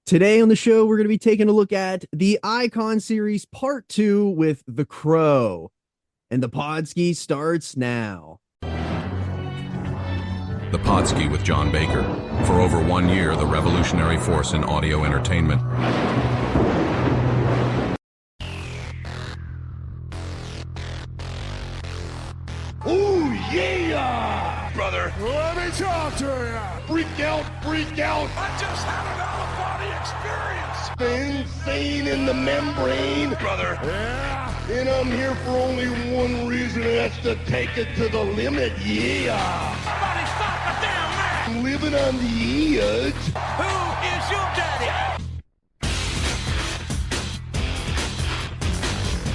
Today on the show, we're going to be taking a look at the Icon Series Part 2 with The Crow. And the Podski starts now. The Podski with John Baker. For over 1 year, the revolutionary force in audio entertainment. Ooh, yeah! Brother, Let me talk to you! Freak out, freak out! I just had an out-of-body experience! The insane in the membrane! Brother, Yeah! And I'm here for only one reason, and that's to take it to the limit, yeah! somebody stop the damn man! I'm living on the edge. Who is your daddy?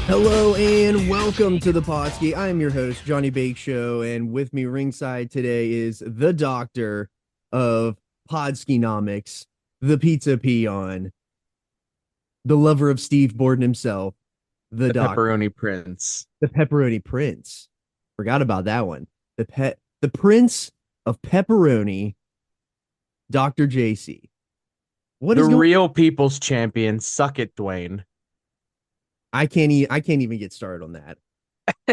Hello and welcome to the Podski. I am your host, Johnny Bake Show, and with me ringside today is the doctor of Podskinomics, the pizza peon, the lover of Steve Borden himself, the Pepperoni Prince. the pepperoni prince. Forgot about that one. The prince of pepperoni, Dr. JC. What The is going real people's champion. Suck it, Dwayne. I can't even get started on that.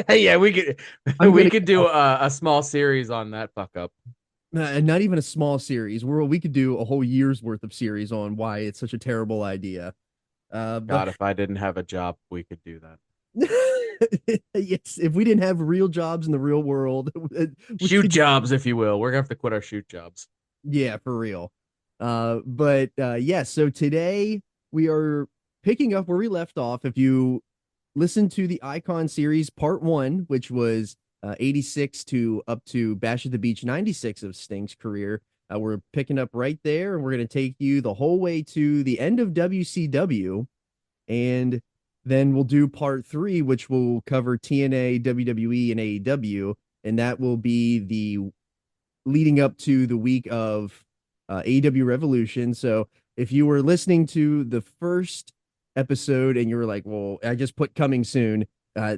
Yeah, we could I'm we gonna- could do a small series on that fuck up. Not even a small series. We could do a whole year's worth of series on why it's such a terrible idea. God, if I didn't have a job, we could do that. Yes, if we didn't have real jobs in the real world, we Shoot could- jobs, if you will. We're gonna have to quit our shoot jobs. Yeah, for real. Yeah, so today we are picking up where we left off. If you listen to the Icon series part 1, which was 86 to up to Bash at the Beach 96 of Sting's career, we're picking up right there, and we're going to take you the whole way to the end of WCW, and then we'll do part 3, which will cover TNA, WWE, and AEW, and that will be the leading up to the week of AEW Revolution. So if you were listening to the first episode and you were like, well, I just put coming soon, I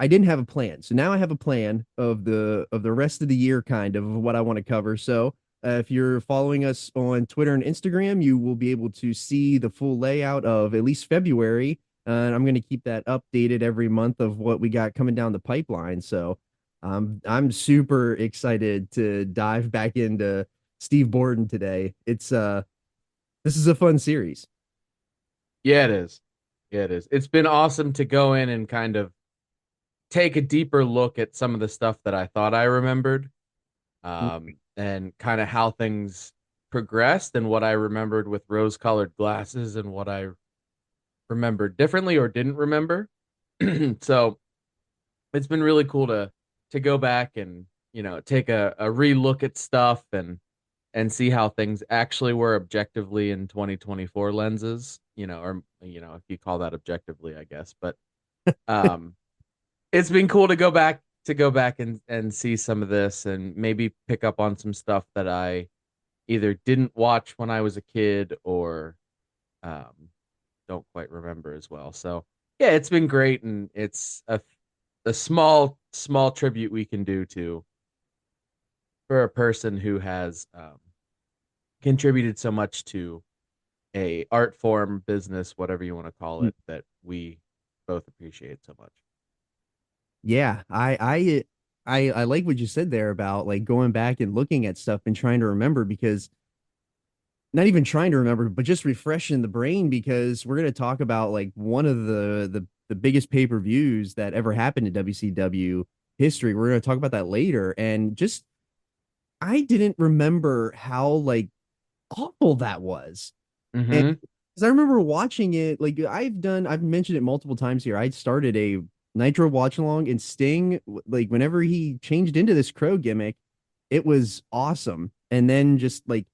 didn't have a plan. So now I have a plan of the rest of the year, kind of what I want to cover. So if you're following us on Twitter and Instagram, you will be able to see the full layout of at least February. And I'm going to keep that updated every month of what we got coming down the pipeline. So I'm super excited to dive back into Steve Borden today. This is a fun series. Yeah, it is. Yeah, it is. It's been awesome to go in and kind of take a deeper look at some of the stuff that I thought I remembered, and kind of how things progressed and what I remembered with rose-colored glasses and what I remembered differently or didn't remember. So it's been really cool to go back and, take a re-look at stuff and see how things actually were objectively in 2024 lenses, or if you call that objectively, I guess. But it's been cool to go back and see some of this and maybe pick up on some stuff that I either didn't watch when I was a kid or don't quite remember as well. So yeah, it's been great, and it's a small tribute we can do for a person who has contributed so much to a art form, business, whatever you want to call it, that we both appreciate so much. Yeah, I like what you said there about like going back and looking at stuff and trying to remember, because not even trying to remember, but just refreshing the brain, because we're going to talk about like one of the biggest pay-per-views that ever happened in WCW history. We're going to talk about that later. And just, I didn't remember how like awful that was. Mm-hmm. And because I remember watching it, like I've mentioned it multiple times here. I started a Nitro watch along, and Sting, like whenever he changed into this Crow gimmick, it was awesome. And then just like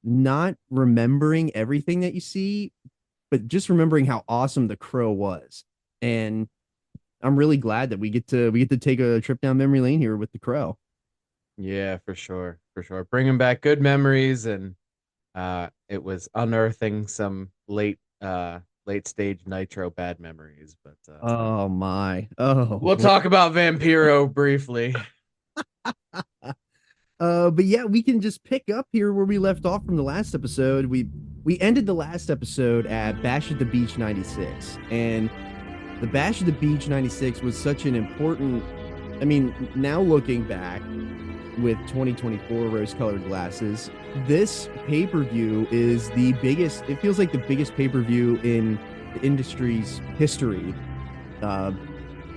not remembering everything that you see, but just remembering how awesome the Crow was. And I'm really glad that we get to take a trip down memory lane here with the Crow. Yeah, for sure. Bringing back good memories, and it was unearthing some late stage Nitro bad memories. But Oh my. Oh. we'll talk about Vampiro briefly. But yeah, we can just pick up here where we left off from the last episode. We we ended the last episode at Bash at the Beach 96. And the Bash at the Beach 96 was such an important, I mean, now looking back with 2024 rose-colored glasses, this pay-per-view is the biggest, it feels like the biggest pay-per-view in the industry's history.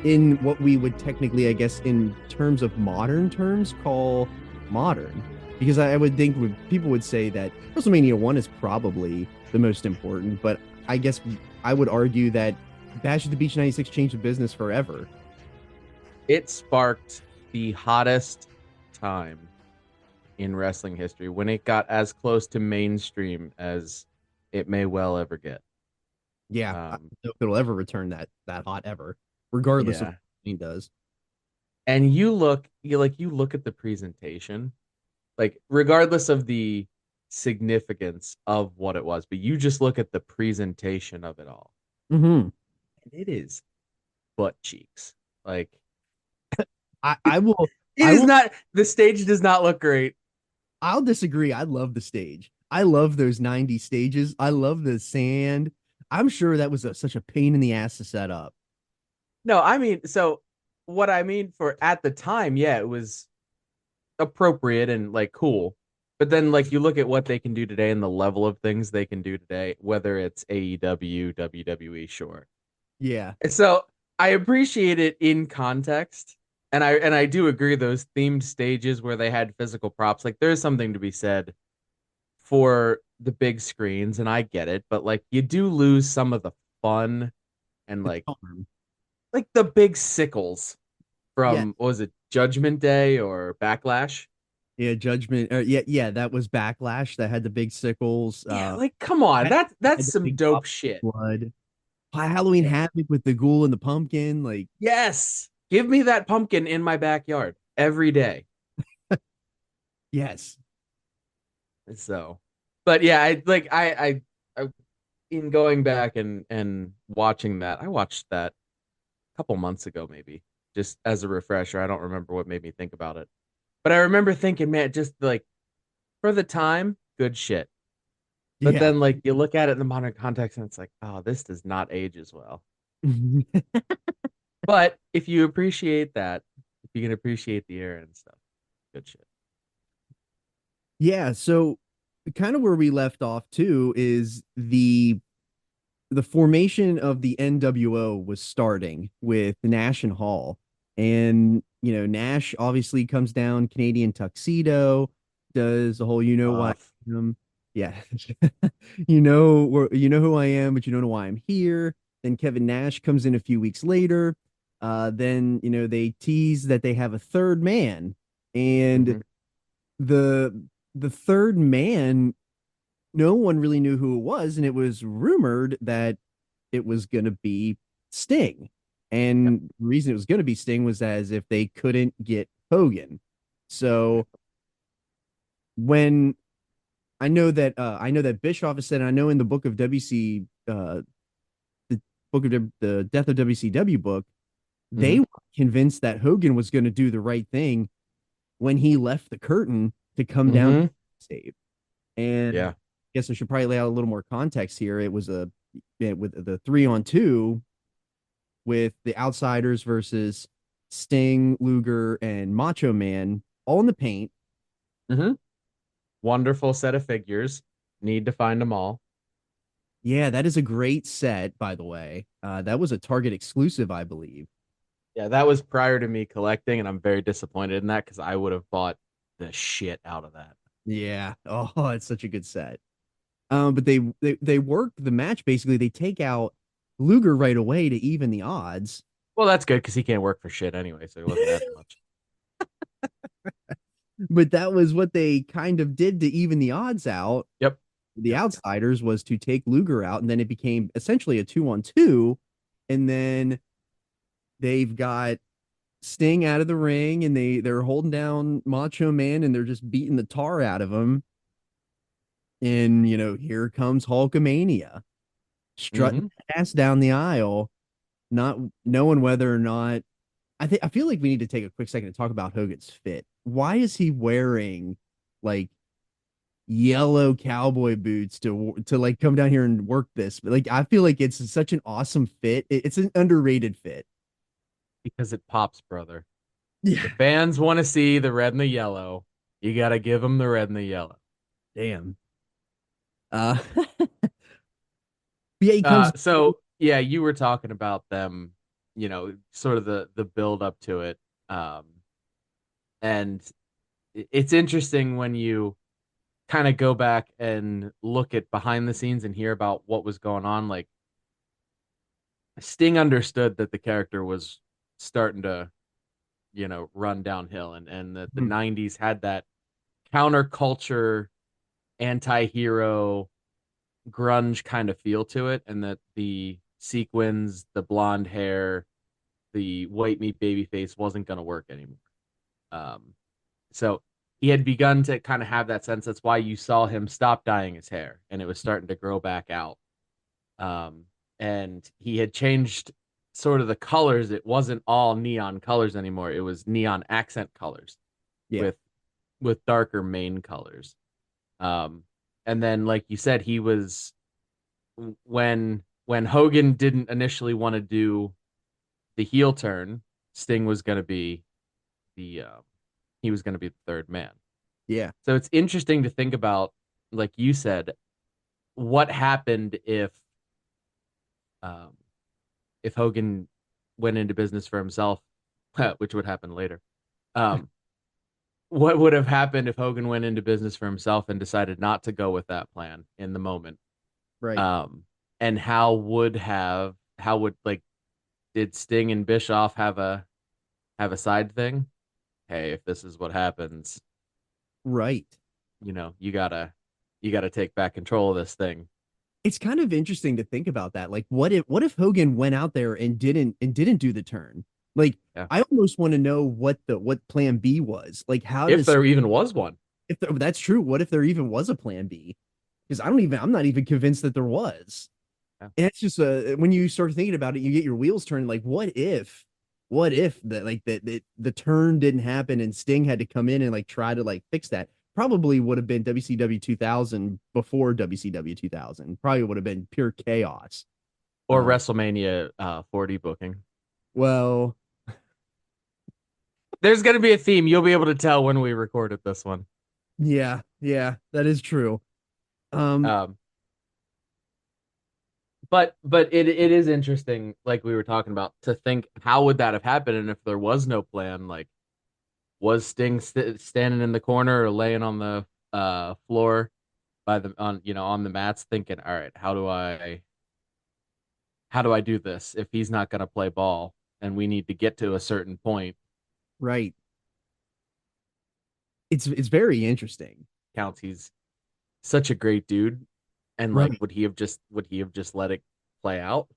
In what we would technically, I guess, in terms of modern terms, call modern. Because I would think people would say that WrestleMania 1 is probably the most important, but I guess I would argue that Bash at the Beach 96 changed the business forever. It sparked the hottest time in wrestling history when it got as close to mainstream as it may well ever get. Yeah, I don't know if it'll ever return that hot ever, regardless of what it does. And you look at the presentation, like regardless of the significance of what it was, but you just look at the presentation of it all. Mm-hmm. And it is butt cheeks. Like I will. Not. The stage does not look great. I'll disagree. I love the stage. I love those 90 stages. I love the sand. I'm sure that was such a pain in the ass to set up. No, I mean, so what I mean for at the time, yeah, it was appropriate and like cool. But then like you look at what they can do today and the level of things they can do today, whether it's AEW, WWE, sure. Yeah. So I appreciate it in context. And I do agree those themed stages where they had physical props, like there's something to be said for the big screens, and I get it, but like you do lose some of the fun and like the big sickles from what was it, Judgment Day or Backlash? Yeah, Judgment. Yeah, that was Backlash that had the big sickles. Yeah, like come on, that's some dope shit. Blood. Halloween Havoc with the ghoul and the pumpkin, like yes, give me that pumpkin in my backyard every day. Yes. So, but yeah, I in going back and watching that, I watched that a couple months ago, maybe just as a refresher. I don't remember what made me think about it, but I remember thinking, man, just like for the time, good shit. But then like you look at it in the modern context and it's like, oh, this does not age as well. But if you appreciate that, if you can appreciate the era and stuff, good shit. Yeah, so kind of where we left off too is the formation of the NWO was starting with Nash and Hall. And Nash obviously comes down Canadian tuxedo, does the whole why yeah. you know who I am, but you don't know why I'm here. Then Kevin Nash comes in a few weeks later. Then they tease that they have a third man, and the third man, no one really knew who it was, and it was rumored that it was going to be Sting. And the reason it was going to be Sting was as if they couldn't get Hogan. So when I know that Bischoff has said, and I know in the book of WC, the book of the Death of WCW book, they were convinced that Hogan was going to do the right thing when he left the curtain to come down to save. And I guess I should probably lay out a little more context here. It was with the 3-on-2 with the Outsiders versus Sting, Luger, and Macho Man all in the paint. Wonderful set of figures. Need to find them all. Yeah, that is a great set, by the way. That was a Target exclusive, I believe. Yeah, that was prior to me collecting, and I'm very disappointed in that because I would have bought the shit out of that. Yeah. Oh, it's such a good set. But they work the match basically. They take out Luger right away to even the odds. Well, that's good because he can't work for shit anyway, so he wasn't that much. But that was what they kind of did to even the odds out. Yep. The Outsiders was to take Luger out, and then it became essentially a 2-on-2. And then they've got Sting out of the ring, and they're holding down Macho Man, and they're just beating the tar out of him. And here comes Hulkamania, strutting ass down the aisle, not knowing whether or not. I feel like we need to take a quick second to talk about Hogan's fit. Why is he wearing like yellow cowboy boots to like come down here and work this. But like I feel like it's such an awesome fit. It's an underrated fit. because it pops, brother. Yeah. The fans want to see the red and the yellow. You got to give them the red and the yellow. Damn. Yeah, he comes. So yeah, you were talking about them, sort of the build up to it. Um, and it's interesting when you kind of go back and look at behind the scenes and hear about what was going on. Like Sting understood that the character was starting to, run downhill, and that the Mhm. 90s had that counterculture, anti-hero, grunge kind of feel to it, and that the sequins, the blonde hair, the white meat baby face wasn't going to work anymore. Um, so he had begun to kind of have that sense. That's why you saw him stop dyeing his hair, and it was starting to grow back out. Um, and he had changed sort of the colors. It wasn't all neon colors anymore. It was neon accent colors Yeah. with darker main colors. Um, and then, like you said, he was when Hogan didn't initially want to do the heel turn, Sting was going to be the he was going to be the third man. Yeah. So it's interesting to think about, like you said, what happened um, if Hogan went into business for himself, which would happen later. Um, what would have happened if Hogan went into business for himself and decided not to go with that plan in the moment? Right. Um, and how would like did Sting and Bischoff have a side thing? Hey, if this is what happens, Right. you gotta take back control of this thing. It's kind of interesting to think about that. Like, what if Hogan went out there and didn't do the turn? Like, Yeah. I almost want to know what plan B was. Like, how If does there even was one. if there, that's true, what if there even was a plan B? Because I'm not even convinced that there was. Yeah. And it's just when you start thinking about it, you get your wheels turning. Like, what if the turn didn't happen and Sting had to come in and like try to like fix that? Probably would have been WCW 2000 before WCW 2000. Probably would have been pure chaos. Or WrestleMania 40 booking. Well, There's gonna be a theme. You'll be able to tell when we recorded this one. yeah, yeah, that is true. Um, Um, but it is interesting, like we were talking about, to think how would that have happened, and if there was no plan, like was Sting standing in the corner or laying on the floor by the on the mats, thinking, all right, how do I do this if he's not gonna play ball and we need to get to a certain point? right. It's very interesting. Counts, he's such a great dude, and like Right. would he have just let it play out?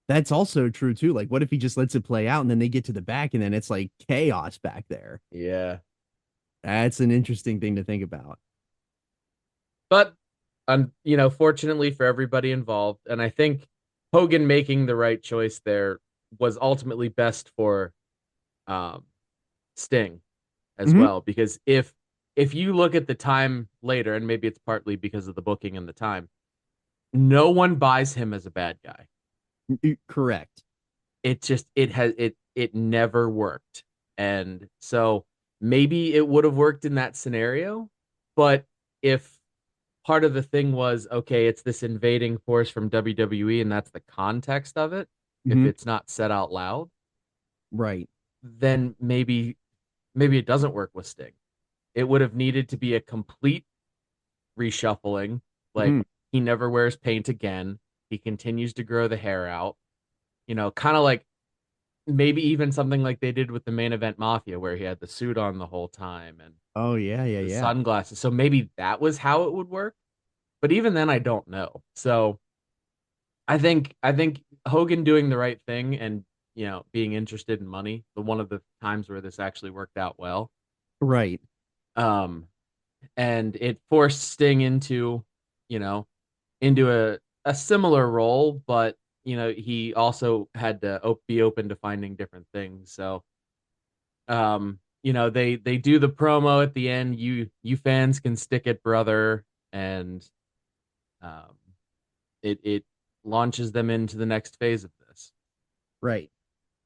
That's also true too. Like, what if he just lets it play out and then they get to the back and then it's like chaos back there? Yeah. That's an interesting thing to think about. But fortunately for everybody involved, and I think Hogan making the right choice there was ultimately best for um, Sting as Mhm. well, because if you look at the time later, and maybe it's partly because of the booking and the time, no one buys him as a bad guy. Correct. It never worked, and so maybe it would have worked in that scenario, but if part of the thing was, okay, it's this invading force from WWE, and that's the context of it. If Mhm. it's not said out loud, Right. then maybe it doesn't work with Sting. It would have needed to be a complete reshuffling. Like, Mhm. he never wears paint again. He continues to grow the hair out. Kind of like maybe even something like they did with the Main Event Mafia, where he had the suit on the whole time and Oh yeah, yeah, the yeah. sunglasses. So maybe that was how it would work. But even then, I don't know. So I think Hogan doing the right thing and being interested in money, the one of the times where this actually worked out well. Right. Um, and it forced Sting you know, into a similar role, but he also had to be open to finding different things. So, they do the promo at the end. You fans can stick it, brother, and um, it launches them into the next phase of this. Right.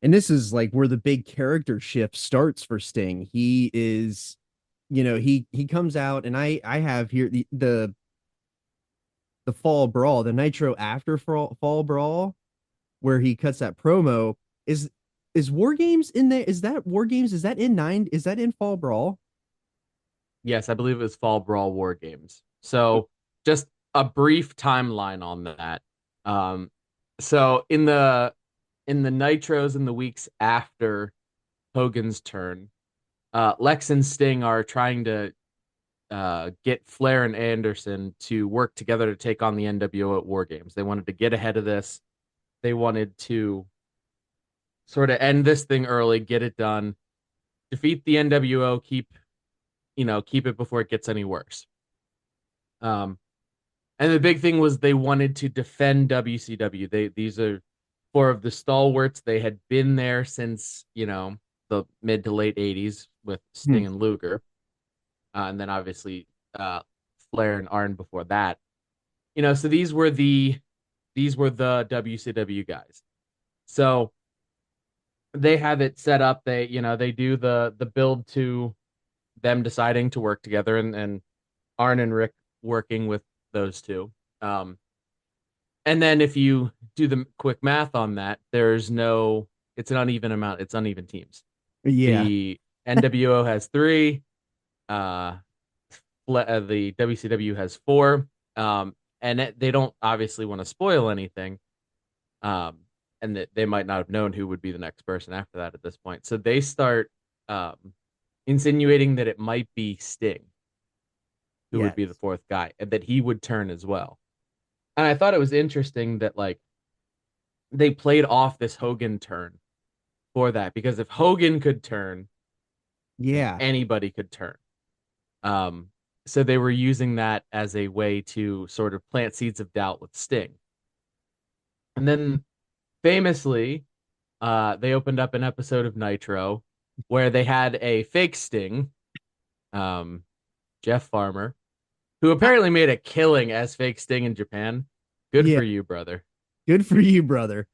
And this is like where the big character shift starts for Sting. He is, he comes out, and I have here the fall brawl, the Nitro after fall brawl, where he cuts that promo. Is War Games in there? Is that War Games? Is that in nine? Is that in fall brawl? Yes, I believe it was Fall Brawl War Games. So just a brief timeline on that. Um, so in the Nitros in the weeks after Hogan's turn, Lex and Sting are trying to get Flair and Anderson to work together to take on the NWO at War Games. They wanted to get ahead of this. They wanted to sort of end this thing early, get it done, defeat the NWO, keep it before it gets any worse. Um, and the big thing was they wanted to defend WCW. These are four of the stalwarts. They had been there since the mid to late '80s with Hmm. Sting and Luger, and then obviously Flair and Arn before that. So these were the WCW guys. So they have it set up. They do the build to them deciding to work together, and Arn and Rick working with those two. And then if you do the quick math on that, it's an uneven amount. It's uneven teams. Yeah. The NWO has three. Uh, the WCW has four. And they don't obviously want to spoil anything. And that they might not have known who would be the next person after that at this point. So they start insinuating that it might be Sting, who would Yes. be the fourth guy, and that he would turn as well. And I thought it was interesting that they played off this Hogan turn for that, because if Hogan could turn, then Yeah. anybody could turn. So they were using that as a way to sort of plant seeds of doubt with Sting. And then famously, they opened up an episode of Nitro where they had a fake Sting, Jeff Farmer, who apparently made a killing as fake Sting in Japan. Good Yeah. for you, brother. Good for you, brother.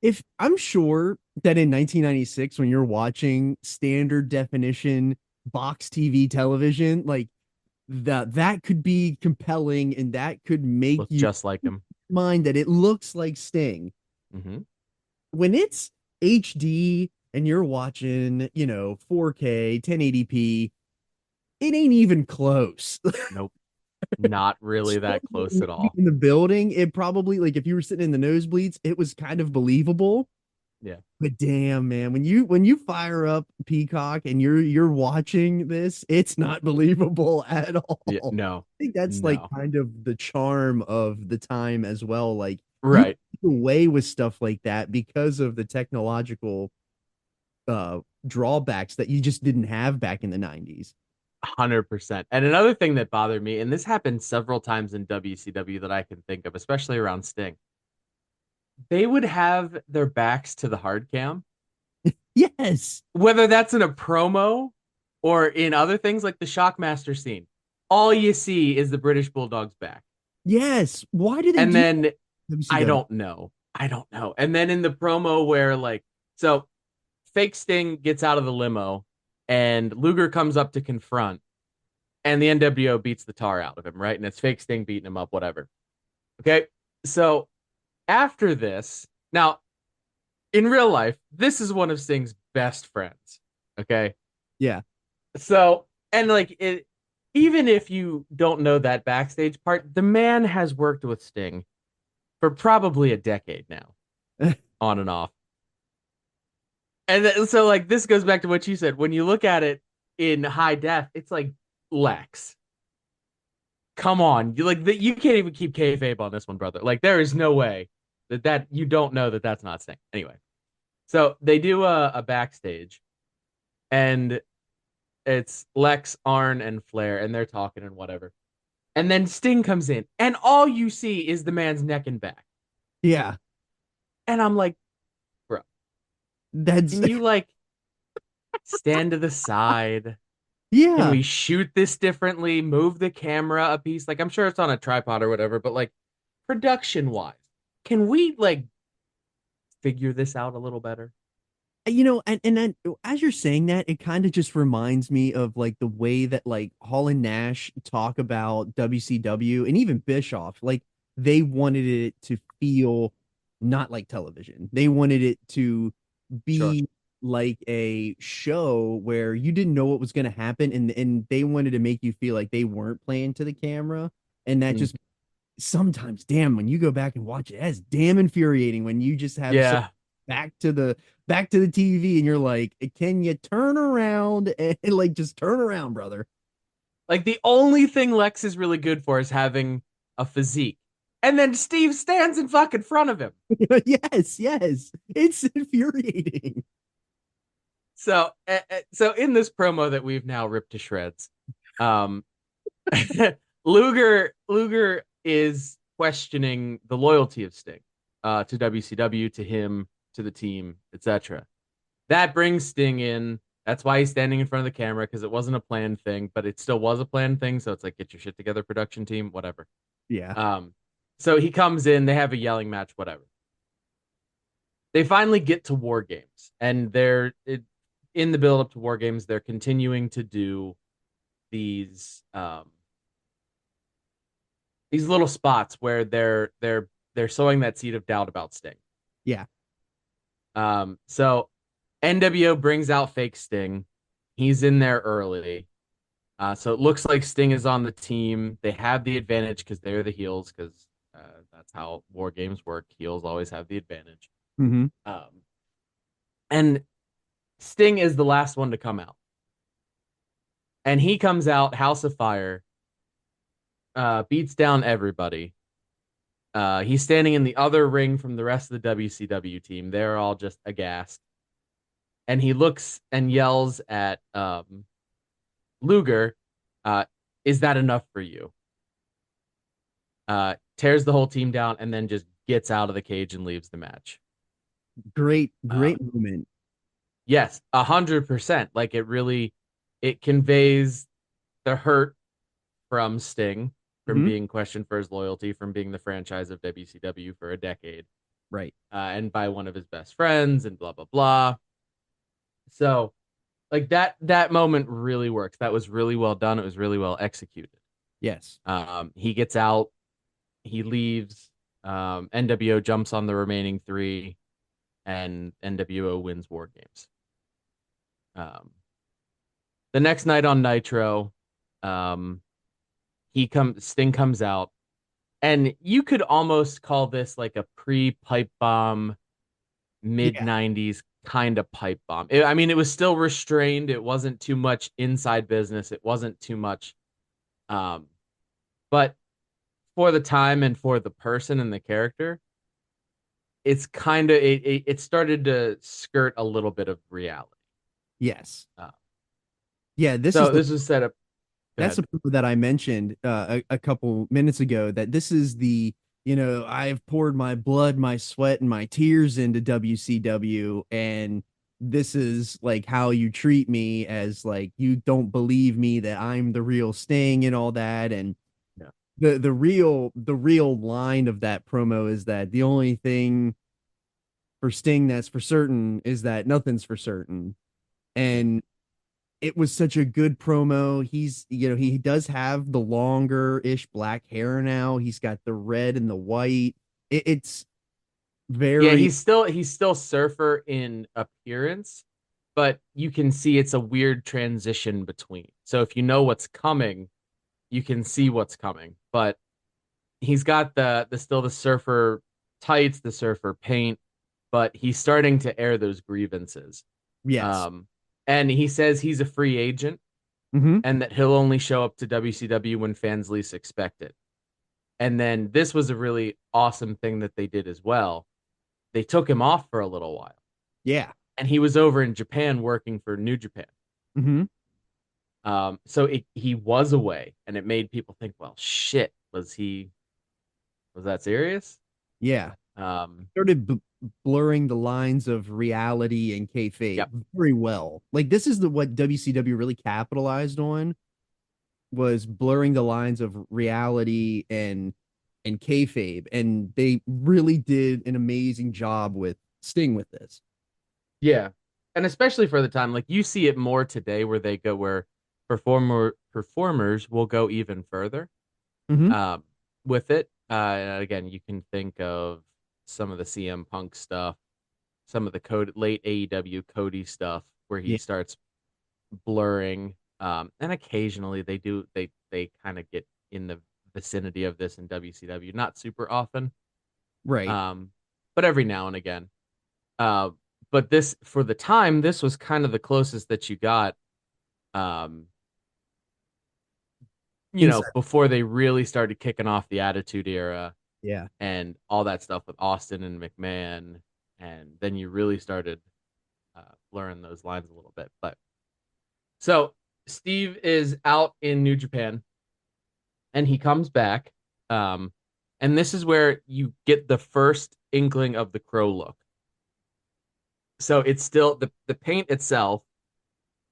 If I'm sure that in 1996, when you're watching standard definition box TV television, like that could be compelling, and that could make Look you just like him. mind that it looks like Sting. Mm-hmm. When it's HD and you're watching, 4K, 1080p, it ain't even close. Nope. Not really that close at all. In the building, it probably, like, if you were sitting in the nosebleeds, it was kind of believable. Yeah. But damn, man, when you fire up Peacock and you're watching this, it's not believable at all. Yeah. No. I think that's like No. kind of the charm of the time as well. Like, you Right. get away with stuff like that because of the technological drawbacks that you just didn't have back in the 90s. 100%. And another thing that bothered me, and this happened several times in WCW that I can think of, especially around Sting, they would have their backs to the hard cam, Yes. whether that's in a promo or in other things like the Shockmaster scene. All you see is the British Bulldog's back. Yes. Why do they And do then that? I WCW? don't know. And then in the promo where so fake Sting gets out of the limo and Luger comes up to confront, and the NWO beats the tar out of him, right? And it's fake Sting beating him up, whatever. Okay. So after this, now in real life, this is one of Sting's best friends. Okay. Yeah. So, and even if you don't know that backstage part, the man has worked with Sting for probably a decade now, on and off. And so, this goes back to what you said. When you look at it in high def, it's like, Lex, come on. You can't even keep kayfabe on this one, brother. There is no way that you don't know that that's not Sting. Anyway, so they do a backstage, and it's Lex, Arn, and Flair, and they're talking and whatever. And then Sting comes in, and all you see is the man's neck and back. Yeah. And I'm like, bro, That's can you stand to the side. Can Yeah. we shoot this differently? Move the camera a piece? Like, I'm sure it's on a tripod or whatever, but like production wise, can we like figure this out a little better? And then as you're saying that, it kind of just reminds me of like the way that like Hall and Nash talk about WCW and even Bischoff. Like they wanted it to feel not like television. They wanted it to Sure. be like a show where you didn't know what was going to happen, and they wanted to make you feel like they weren't playing to the camera. And that Mm. just sometimes, damn, when you go back and watch it, that's damn infuriating when you just have so Yeah. back to the TV and you're like, can you turn around and like just turn around, brother? Like the only thing Lex is really good for is having a physique. And then Steve stands in fucking front of him. Yes, yes. It's infuriating. So in this promo that we've now ripped to shreds, um Luger is questioning the loyalty of Sting to WCW, to him, to the team, etc. That brings Sting in. That's why he's standing in front of the camera, because it wasn't a planned thing, but it still was a planned thing. So it's like, get your shit together, production team, whatever. Yeah. So he comes in, they have a yelling match, whatever. They finally get to War Games, and in the build up to War Games, they're continuing to do these little spots where they're sowing that seed of doubt about Sting. Yeah. So NWO brings out fake Sting. He's in there early. So it looks like Sting is on the team. They have the advantage because they're the heels, because that's how War Games work. Heels always have the advantage. Mm-hmm. And Sting is the last one to come out. And he comes out, House of Fire, beats down everybody. He's standing in the other ring from the rest of the WCW team. They're all just aghast. And he looks and yells at Luger, is that enough for you? Tears the whole team down and then just gets out of the cage and leaves the match. Great, Uh, great moment. yes, 100%. Like it conveys the hurt from Sting, from Mm-hmm. being questioned for his loyalty, from being the franchise of WCW for a decade, Right. and by one of his best friends, and blah blah blah. So, like that moment really works. That was really well done. It was really well executed. Yes. He gets out, he leaves. NWO jumps on the remaining three, and NWO wins War Games. The next night on Nitro, um, Sting comes out, and you could almost call this like a pre-pipe bomb, mid Yeah. 90s kind of pipe bomb. I mean, it was still restrained. It wasn't too much inside business. It wasn't too much, um, but for the time and for the person and the character, it's kind of it started to skirt a little bit of reality. Yes. Uh, Yeah. This is so the this was set up. Go That's ahead. the proof that I mentioned a couple minutes ago, that this is I've poured my blood, my sweat, and my tears into WCW, and this is like how you treat me, as like you don't believe me that I'm the real Sting and all that. And Yeah. the real line of that promo is that the only thing for Sting that's for certain is that nothing's for certain. Yeah. And it was such a good promo. He does have the longer-ish black hair now. He's got the red and the white. It's Yeah, very, he's still Surfer in appearance, but you can see it's a weird transition between. So if you know what's coming, you can see what's coming. But he's got the still the Surfer tights, the Surfer paint, but he's starting to air those grievances. yes. Um, and he says he's a free agent, Hmm. and that he'll only show up to WCW when fans least expect it. And then this was a really awesome thing that they did as well. They took him off for a little while, Yeah. and he was over in Japan working for New Japan. Hmm. So he was away, and it made people think, well, shit, was that serious? Yeah. Started blurring the lines of reality and kayfabe Yep. very well. Like this is what WCW really capitalized on, was blurring the lines of reality and kayfabe, and they really did an amazing job with Sting with this. Yeah. And especially for the time, like you see it more today where they go where performers will go even further Mm-hmm. um with it. And again, you can think of some of the CM Punk stuff, some of the late AEW Cody stuff where he Yeah, starts blurring. And occasionally they kind of get in the vicinity of this in WCW, not super often. right. Um, but every now and again. Uh, but this for the time, this was kind of the closest that you got. Um, Inside. before they really started kicking off the Attitude Era Yeah. and all that stuff with Austin and McMahon, and then you really started blurring those lines a little bit. But so Steve is out in New Japan, and he comes back, um, and this is where you get the first inkling of the Crow look. So it's still the paint itself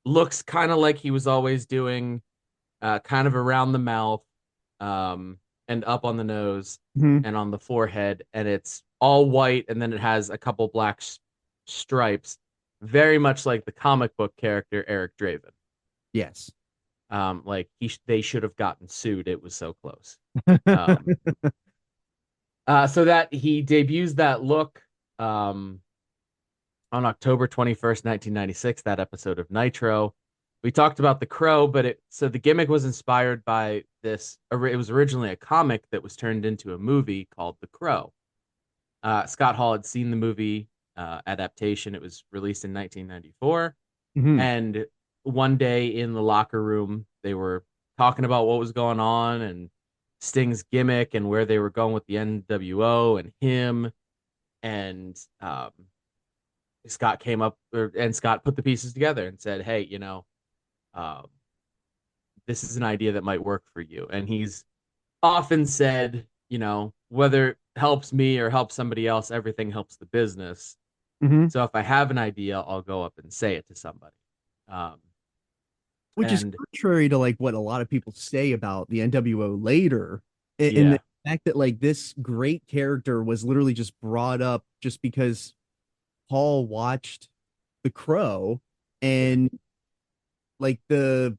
looks kind of like he was always doing, kind of around the mouth, um, and up on the nose Mhm. and on the forehead, and it's all white, and then it has a couple black stripes, very much like the comic book character Eric Draven. Yes. Like they should have gotten sued. It was so close. Um, so that he debuts that look, um, on October 21st, 1996, that episode of Nitro. We talked about the Crow, but so the gimmick was inspired by this. It was originally a comic that was turned into a movie called The Crow. Scott Hall had seen the movie adaptation. It was released in 1994. Mhm. And one day in the locker room, they were talking about what was going on and Sting's gimmick and where they were going with the NWO and him. And Scott came up, and Scott put the pieces together and said, "Hey, um, this is an idea that might work for you." And he's often said, whether it helps me or helps somebody else, everything helps the business. Mhm. So if I have an idea, I'll go up and say it to somebody. Um, Which is and contrary to like what a lot of people say about the NWO later, in the yeah, fact that like this great character was literally just brought up just because Paul watched The Crow, yeah, and like the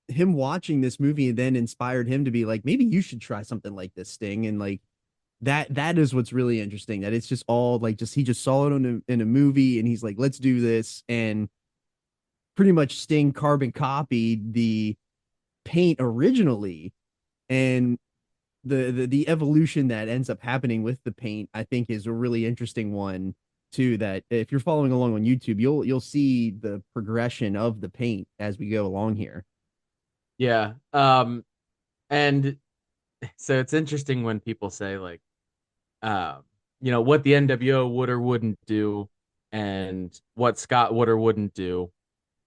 him watching this movie and then inspired him to be like, maybe you should try something like this, Sting. And like that is what's really interesting, that it's just all like, just he just saw it in a movie and he's like, let's do this. And pretty much Sting carbon copied the paint originally, and the evolution that ends up happening with the paint, I think, is a really interesting one too. That if you're following along on YouTube, you'll see the progression of the paint as we go along here. yeah. And so it's interesting when people say like, um, what the NWO would or wouldn't do, and what Scott would or wouldn't do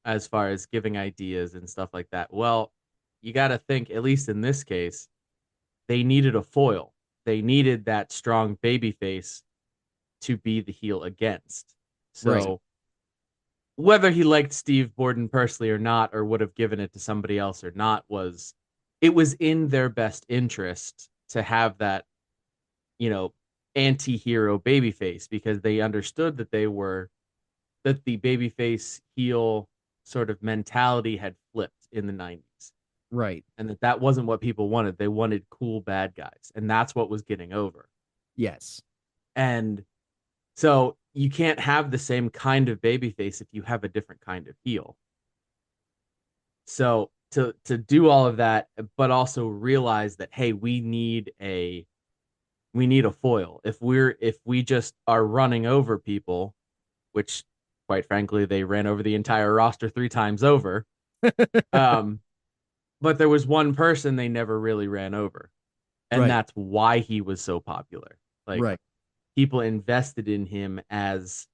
as far as giving ideas and stuff like that. Well, you got to think, at least in this case, they needed a foil. They needed that strong baby face to be the heel against. Right. So whether he liked Steve Borden personally or not, or would have given it to somebody else or not, it was in their best interest to have that, you know, anti-hero babyface, because they understood that that the babyface heel sort of mentality had flipped in the 90s, Right. and that wasn't what people wanted. They wanted cool bad guys, and that's what was getting over. Yes. And so you can't have the same kind of babyface if you have a different kind of heel. So to do all of that, but also realize that, hey, we need a foil. If we just are running over people, which quite frankly they ran over the entire roster 3 times over. Um, but there was one person they never really ran over, and Right. that's why he was so popular. Like, Right. people invested in him as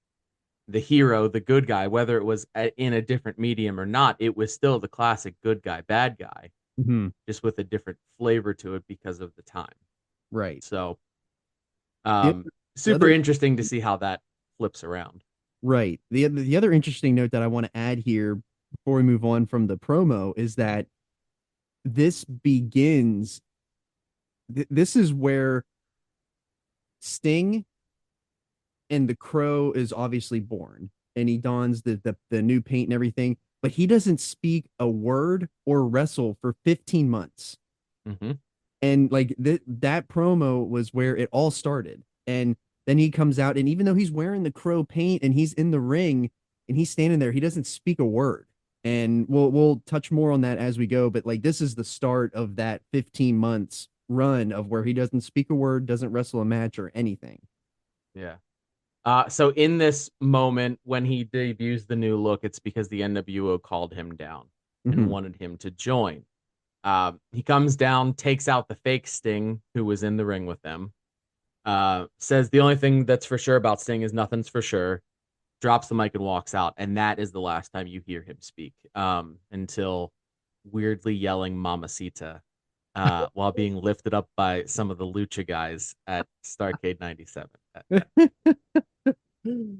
the hero, the good guy, whether it was in a different medium or not. It was still the classic good guy, bad guy, Hmm. just with a different flavor to it because of the time. Right. So, The um, super interesting to see how that flips around. Right. The other interesting note that I want to add here before we move on from the promo is that this begins. This is where Sting and the Crow is obviously born, and he dons the new paint and everything, but he doesn't speak a word or wrestle for 15 months. Mm-hmm. And like that promo was where it all started. And then he comes out, and even though he's wearing the Crow paint and he's in the ring and he's standing there, he doesn't speak a word. And we'll touch more on that as we go. But like this is the start of that 15 months run of where he doesn't speak a word, doesn't wrestle a match or anything. Yeah. So in this moment when he debuts the new look, it's because the NWO called him down and wanted him to join. He comes down, takes out the fake Sting, who was in the ring with them. Says the only thing that's for sure about Sting is nothing's for sure. Drops the mic and walks out, and that is the last time you hear him speak. Until weirdly yelling "Mamacita" while being lifted up by some of the Lucha guys at Starrcade '97. It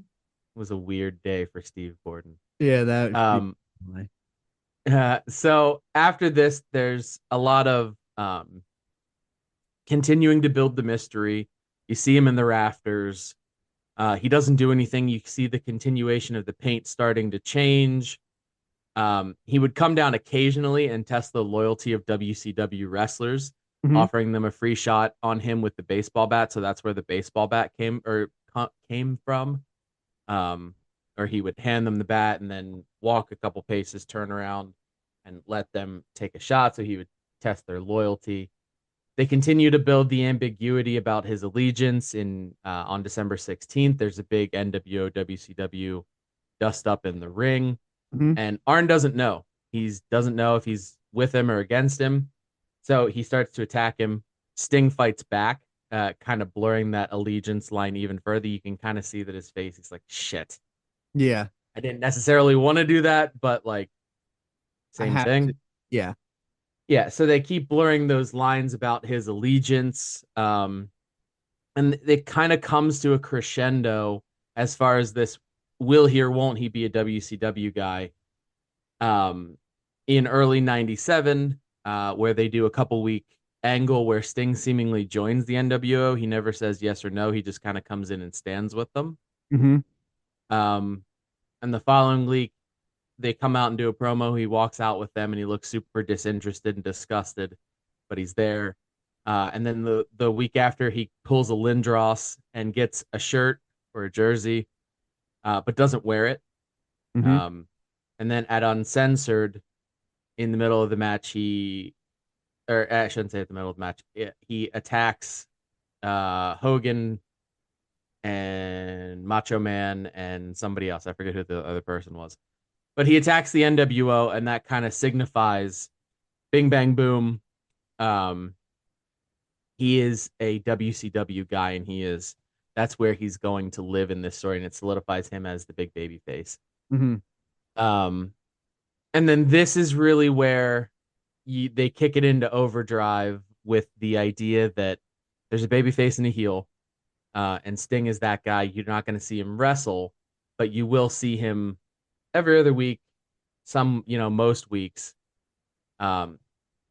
was a weird day for Steve Gordon. Yeah, that. So after this, there's a lot of continuing to build the mystery. You see him in the rafters. He doesn't do anything. You see the continuation of the paint starting to change. He would come down occasionally and test the loyalty of WCW wrestlers, offering them a free shot on him with the baseball bat. So that's where the baseball bat came from. Or he would hand them the bat and then walk a couple paces, turn around, and let them take a shot. So he would test their loyalty. They continue to build the ambiguity about his allegiance. On December 16th, there's a big NWO WCW dust up in the ring. And Arn doesn't know. He doesn't know if he's with him or against him. So he starts to attack him. Sting fights back, kind of blurring that allegiance line even further. You can kind of see that his face, he's like, shit. Yeah. I didn't necessarily want to do that, but like, same thing. Yeah. Yeah, so they keep blurring those lines about his allegiance. And it kind of comes to a crescendo as far as this will he or won't he be a WCW guy in early 97, where they do a couple week angle where Sting seemingly joins the NWO. He never says yes or no. He just kind of comes in and stands with them. And the following week, they come out and do a promo. He walks out with them and he looks super disinterested and disgusted, but he's there. And then the week after, he pulls a Lindros and gets a shirt or a jersey, but doesn't wear it. And then at Uncensored, in the middle of the match, I shouldn't say at the middle of the match, he attacks Hogan and Macho Man and somebody else. I forget who the other person was. But he attacks the NWO, and that kind of signifies bing, bang, boom. He is a WCW guy, and that's where he's going to live in this story, and it solidifies him as the big baby face. And then this is really where they kick it into overdrive with the idea that there's a baby face and a heel, and Sting is that guy. You're not going to see him wrestle, but you will see him every other week, most weeks. And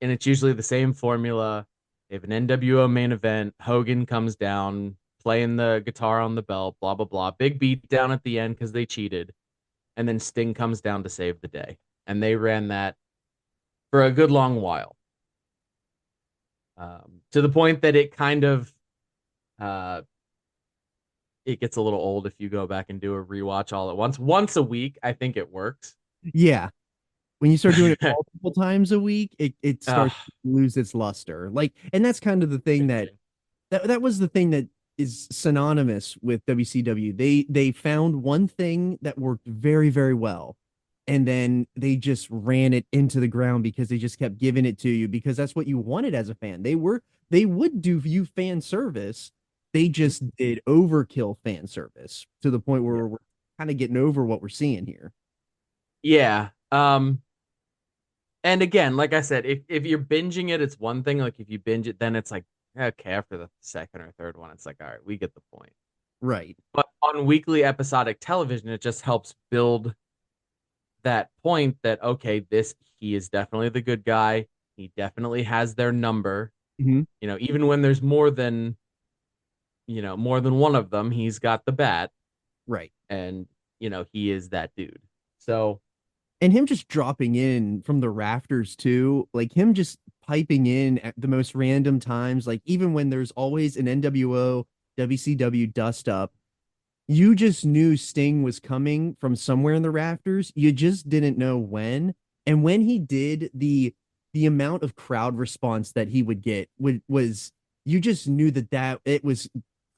it's usually the same formula. They have an NWO main event. Hogan comes down, playing the guitar on the belt, blah, blah, blah. Big beat down at the end because they cheated. And then Sting comes down to save the day. And they ran that for a good long while. To the point that it kind of it gets a little old if you go back and do a rewatch all at once a week. I think it works. Yeah, when you start doing it multiple times a week, it starts to lose its luster. Like, and that's kind of the thing that was the thing that is synonymous with WCW. They found one thing that worked very, very well, and then they just ran it into the ground because they just kept giving it to you because that's what you wanted as a fan. They would do you fan service. They just did overkill fan service to the point where we're kind of getting over what we're seeing here. Yeah. And again, like I said, if you're binging it, it's one thing. Like if you binge it, then it's like, okay, after the second or third one, it's like, all right, we get the point. Right. But on weekly episodic television, it just helps build that point that, okay, this, he is definitely the good guy. He definitely has their number. Mhm. Even when there's more than one of them, he's got the bat, Right. and he is that dude. So And him just dropping in from the rafters too, like him just piping in at the most random times, like even when there's always an NWO WCW dust up, you just knew Sting was coming from somewhere in the rafters. You just didn't know when. And when he did, the amount of crowd response that he would get was you just knew that it was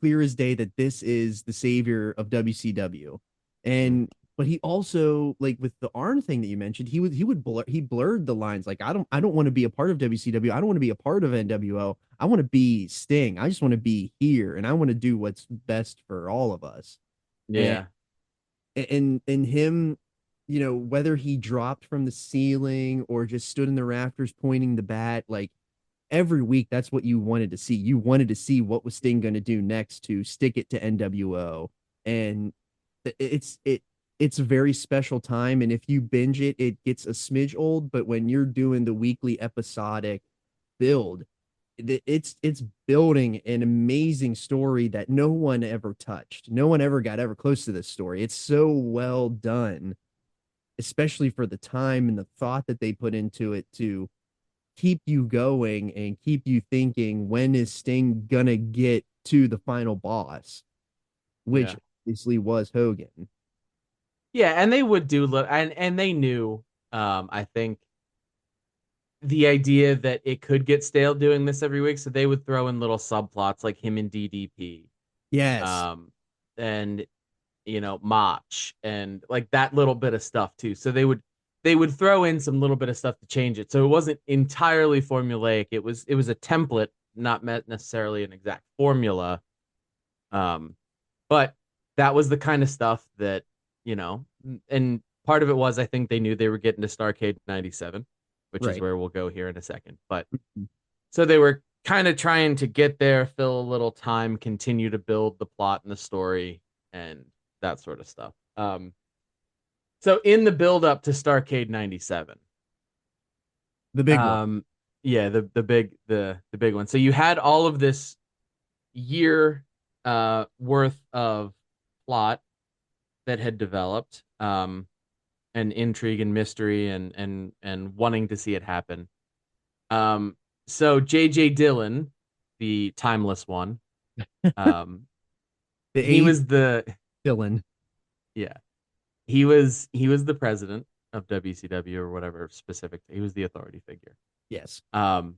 clear as day that this is the savior of WCW. And but he also, like with the Arn thing that you mentioned, he blurred the lines. Like I don't want to be a part of WCW. I don't want to be a part of NWO. I want to be Sting. I just want to be here, and I want to do what's best for all of us. And yeah, and him, whether he dropped from the ceiling or just stood in the rafters pointing the bat, like every week, that's what you wanted to see. You wanted to see what was Sting going to do next to stick it to NWO, and it's a very special time. And if you binge it, it gets a smidge old. But when you're doing the weekly episodic build, it's building an amazing story that no one ever touched. No one ever got ever close to this story. It's so well done, especially for the time and the thought that they put into it to keep you going and keep you thinking, when is Sting gonna get to the final boss, which yeah, obviously was Hogan. yeah. And they would do, and they knew. I think the idea that it could get stale doing this every week, so they would throw in little subplots like him and DDP, Yes. and Mach, and like that little bit of stuff too. So they would throw in some little bit of stuff to change it, so it wasn't entirely formulaic. It was a template, not necessarily an exact formula. But that was the kind of stuff that and part of it was, I think they knew they were getting to Starrcade '97, which is Right. where we'll go here in a second. But so they were kind of trying to get there, fill a little time, continue to build the plot and the story and that sort of stuff. So in the build up to Starrcade '97, The big one. yeah, the big one. So you had all of this year worth of plot that had developed, and intrigue and mystery and wanting to see it happen. So J.J. Dillon, the timeless one, um, The he eighth was the villain. yeah, he was the president of WCW or whatever specific. He was the authority figure. Yes. And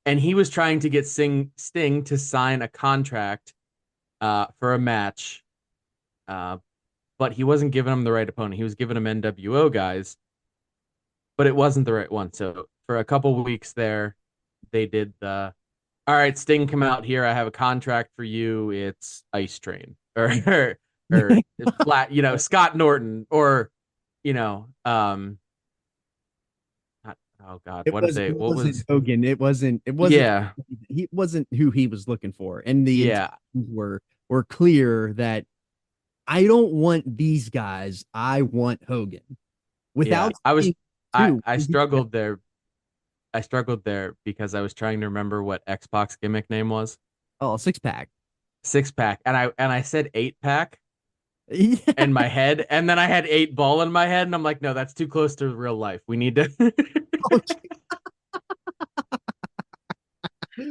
he was trying to get Sting to sign a contract for a match, but he wasn't giving him the right opponent. He was giving him NWO guys, but it wasn't the right one. So for a couple weeks there, they did the, all right, Sting, come out here. I have a contract for you. It's Ice Train or flat, Scott Norton or, you know, um, oh God, It what did was they, it what wasn't was, Hogan. It wasn't yeah, he wasn't who he was looking for. And the yeah, intentions were clear that I don't want these guys. I want Hogan. yeah. Without I was, saying I, two. I struggled there. I struggled there because I was trying to remember what X-Pac's gimmick name was. Oh, six pack. Six pack. And I said 8-pack Yeah. in my head, and then I had 8 ball in my head, and I'm like, no, that's too close to real life. We need to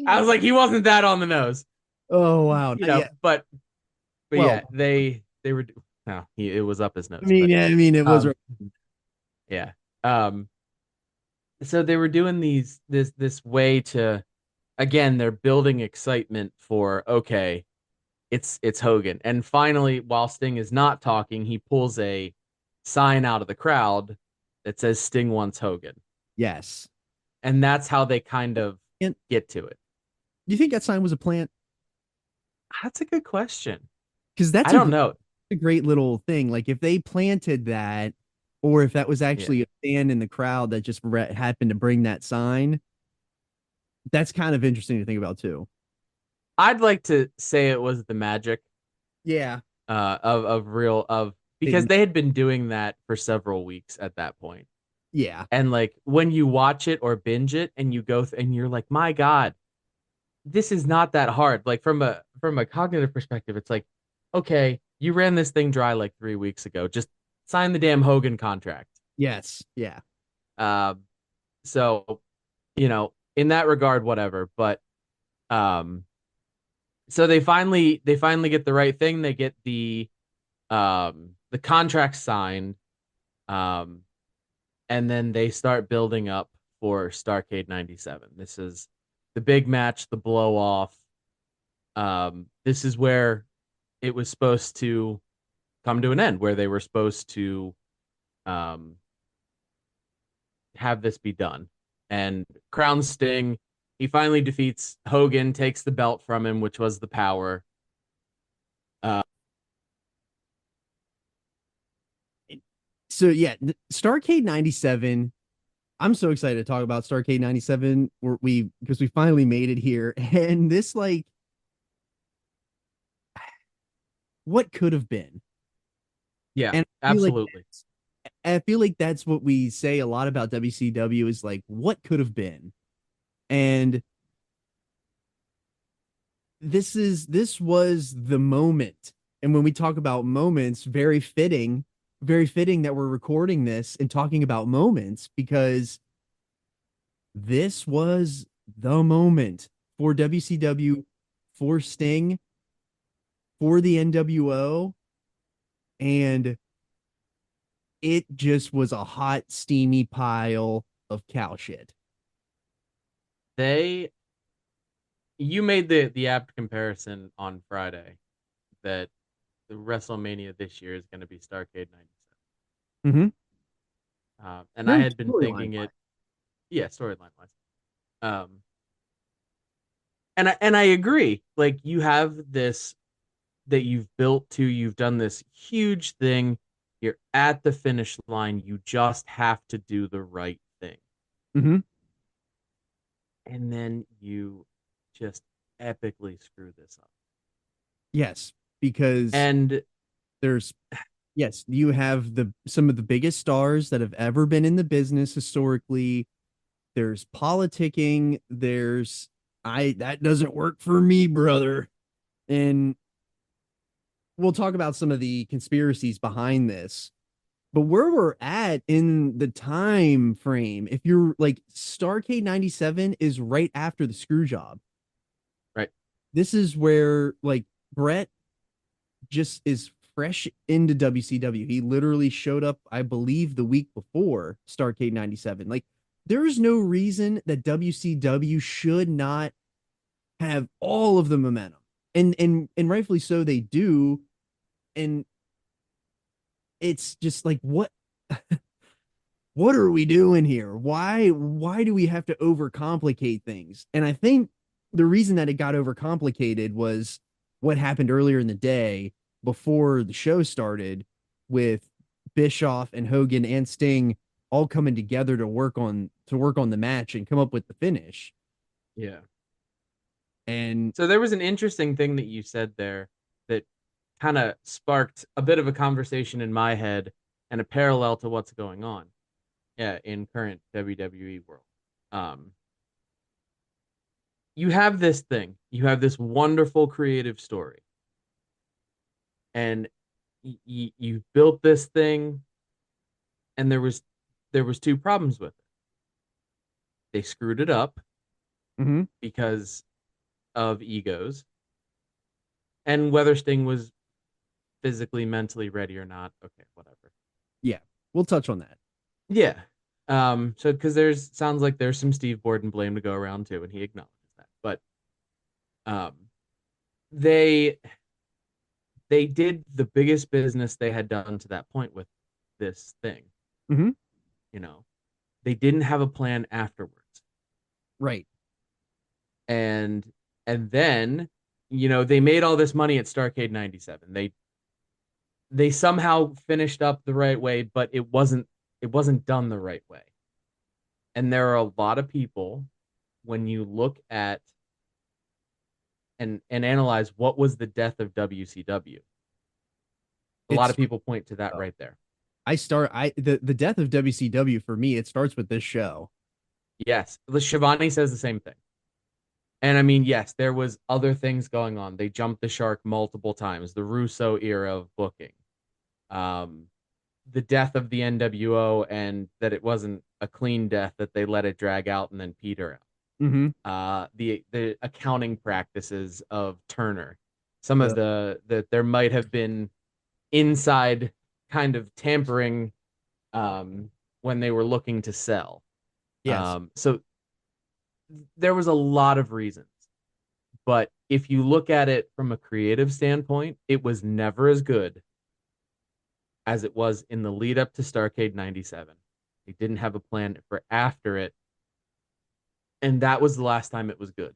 I was like, he wasn't that on the nose. Oh wow. Yeah. But Well, yeah, they were no, it was up his I nose, mean, but yeah, I mean, it was um right. yeah. So they were doing this way to, again, they're building excitement for, okay, it's Hogan. And finally, while Sting is not talking, he pulls a sign out of the crowd that says Sting wants Hogan. Yes. And that's how they kind of And get to it. do you think that sign was a plant? That's a good question. Because I don't know. a great little thing. Like if they planted that, or if that was Yeah. actually a fan in the crowd that just happened to bring that sign, that's kind of interesting to think about too. I'd like to say it was the magic. Yeah. Of real of because It- they had been doing that for several weeks at that point. yeah. And like when you watch it or binge it and you and you're like, my God, this is not that hard. Like from a cognitive perspective, it's like, okay, you ran this thing dry like 3 weeks ago. Just sign the damn Hogan contract. Yes. Yeah. Um, so in that regard, whatever. But um, so they finally get the right thing. They get the contract signed. Um, and then they start building up for Starrcade 97. This is the big match, the blow off. This is where it was supposed to come to an end, where they were supposed to um, have this be done. And Crown Sting, he finally defeats Hogan, takes the belt from him, which was the power. Uh, So yeah, Starrcade 97. I'm so excited to talk about Starrcade 97 because we finally made it here. And this, like, what could have been. yeah, And absolutely. I feel like that's what we say a lot about WCW is like what could have been. And this was the moment. And when we talk about moments, very fitting that we're recording this and talking about moments because this was the moment for WCW, for Sting, for the NWO, and it just was a hot, steamy pile of cow shit. They You made the apt comparison on Friday that the WrestleMania this year is going to be Starrcade 97. Mm-hmm. And I No had been storyline thinking wise. it, yeah, storyline wise. Um, and I agree. Like you have this that you've built to, you've done this huge thing. You're at the finish line. You just have to do the right thing, Mm-hmm. and then you just epically screw this up. Yes, because And there's yes, you have the some of the biggest stars that have ever been in the business historically. There's politicking. There's I that doesn't work for me, brother. And we'll talk about some of the conspiracies behind this. But where we're at in the time frame, if you're like Starrcade 97 is right after the screw job. right, This is where like Brett just is fresh into WCW. He literally showed up, I believe, the week before Starrcade 97. Like, there is no reason that WCW should not have all of the momentum. And rightfully so they do. And it's just like what are we doing here? Why do we have to overcomplicate things? And I think the reason that it got overcomplicated was what happened earlier in the day before the show started with Bischoff and Hogan and Sting all coming together to work on the match and come up with the finish. yeah. And So there was an interesting thing that you said there that kind of sparked a bit of a conversation in my head and a parallel to what's going on, yeah, in current WWE world. Um, you have this thing, you have this wonderful creative story, and you built this thing, and there was two problems with it. They screwed it up mhm, because of egos, and whether Sting was physically, mentally ready or not, okay, whatever. yeah, we'll touch on that. Yeah. So because sounds like there's some Steve Borden blame to go around too, and he acknowledges that. But um they they did the biggest business they had done to that point with this thing, Hmm. you know. They didn't have a plan afterwards. Right. And then, they made all this money at Starrcade 97. They somehow finished up the right way, but it wasn't done the right way. And there are a lot of people, when you look at and analyze what was the death of WCW, A lot It's of people point to that right there. the death of WCW for me, it starts with this show. Yes, Shivani says the same thing. And I mean, yes, there was other things going on. They jumped the shark multiple times. The Russo era of booking, um, the death of the NWO, and that it wasn't a clean death, that they let it drag out and then peter out. Mm-hmm. The accounting practices of Turner, some of Uh, the that there might have been inside kind of tampering when they were looking to sell. yes. So there was a lot of reasons. But if you look at it from a creative standpoint, it was never as good as it was in the lead up to Starrcade 97. They didn't have a plan for after it. And that was the last time it was good.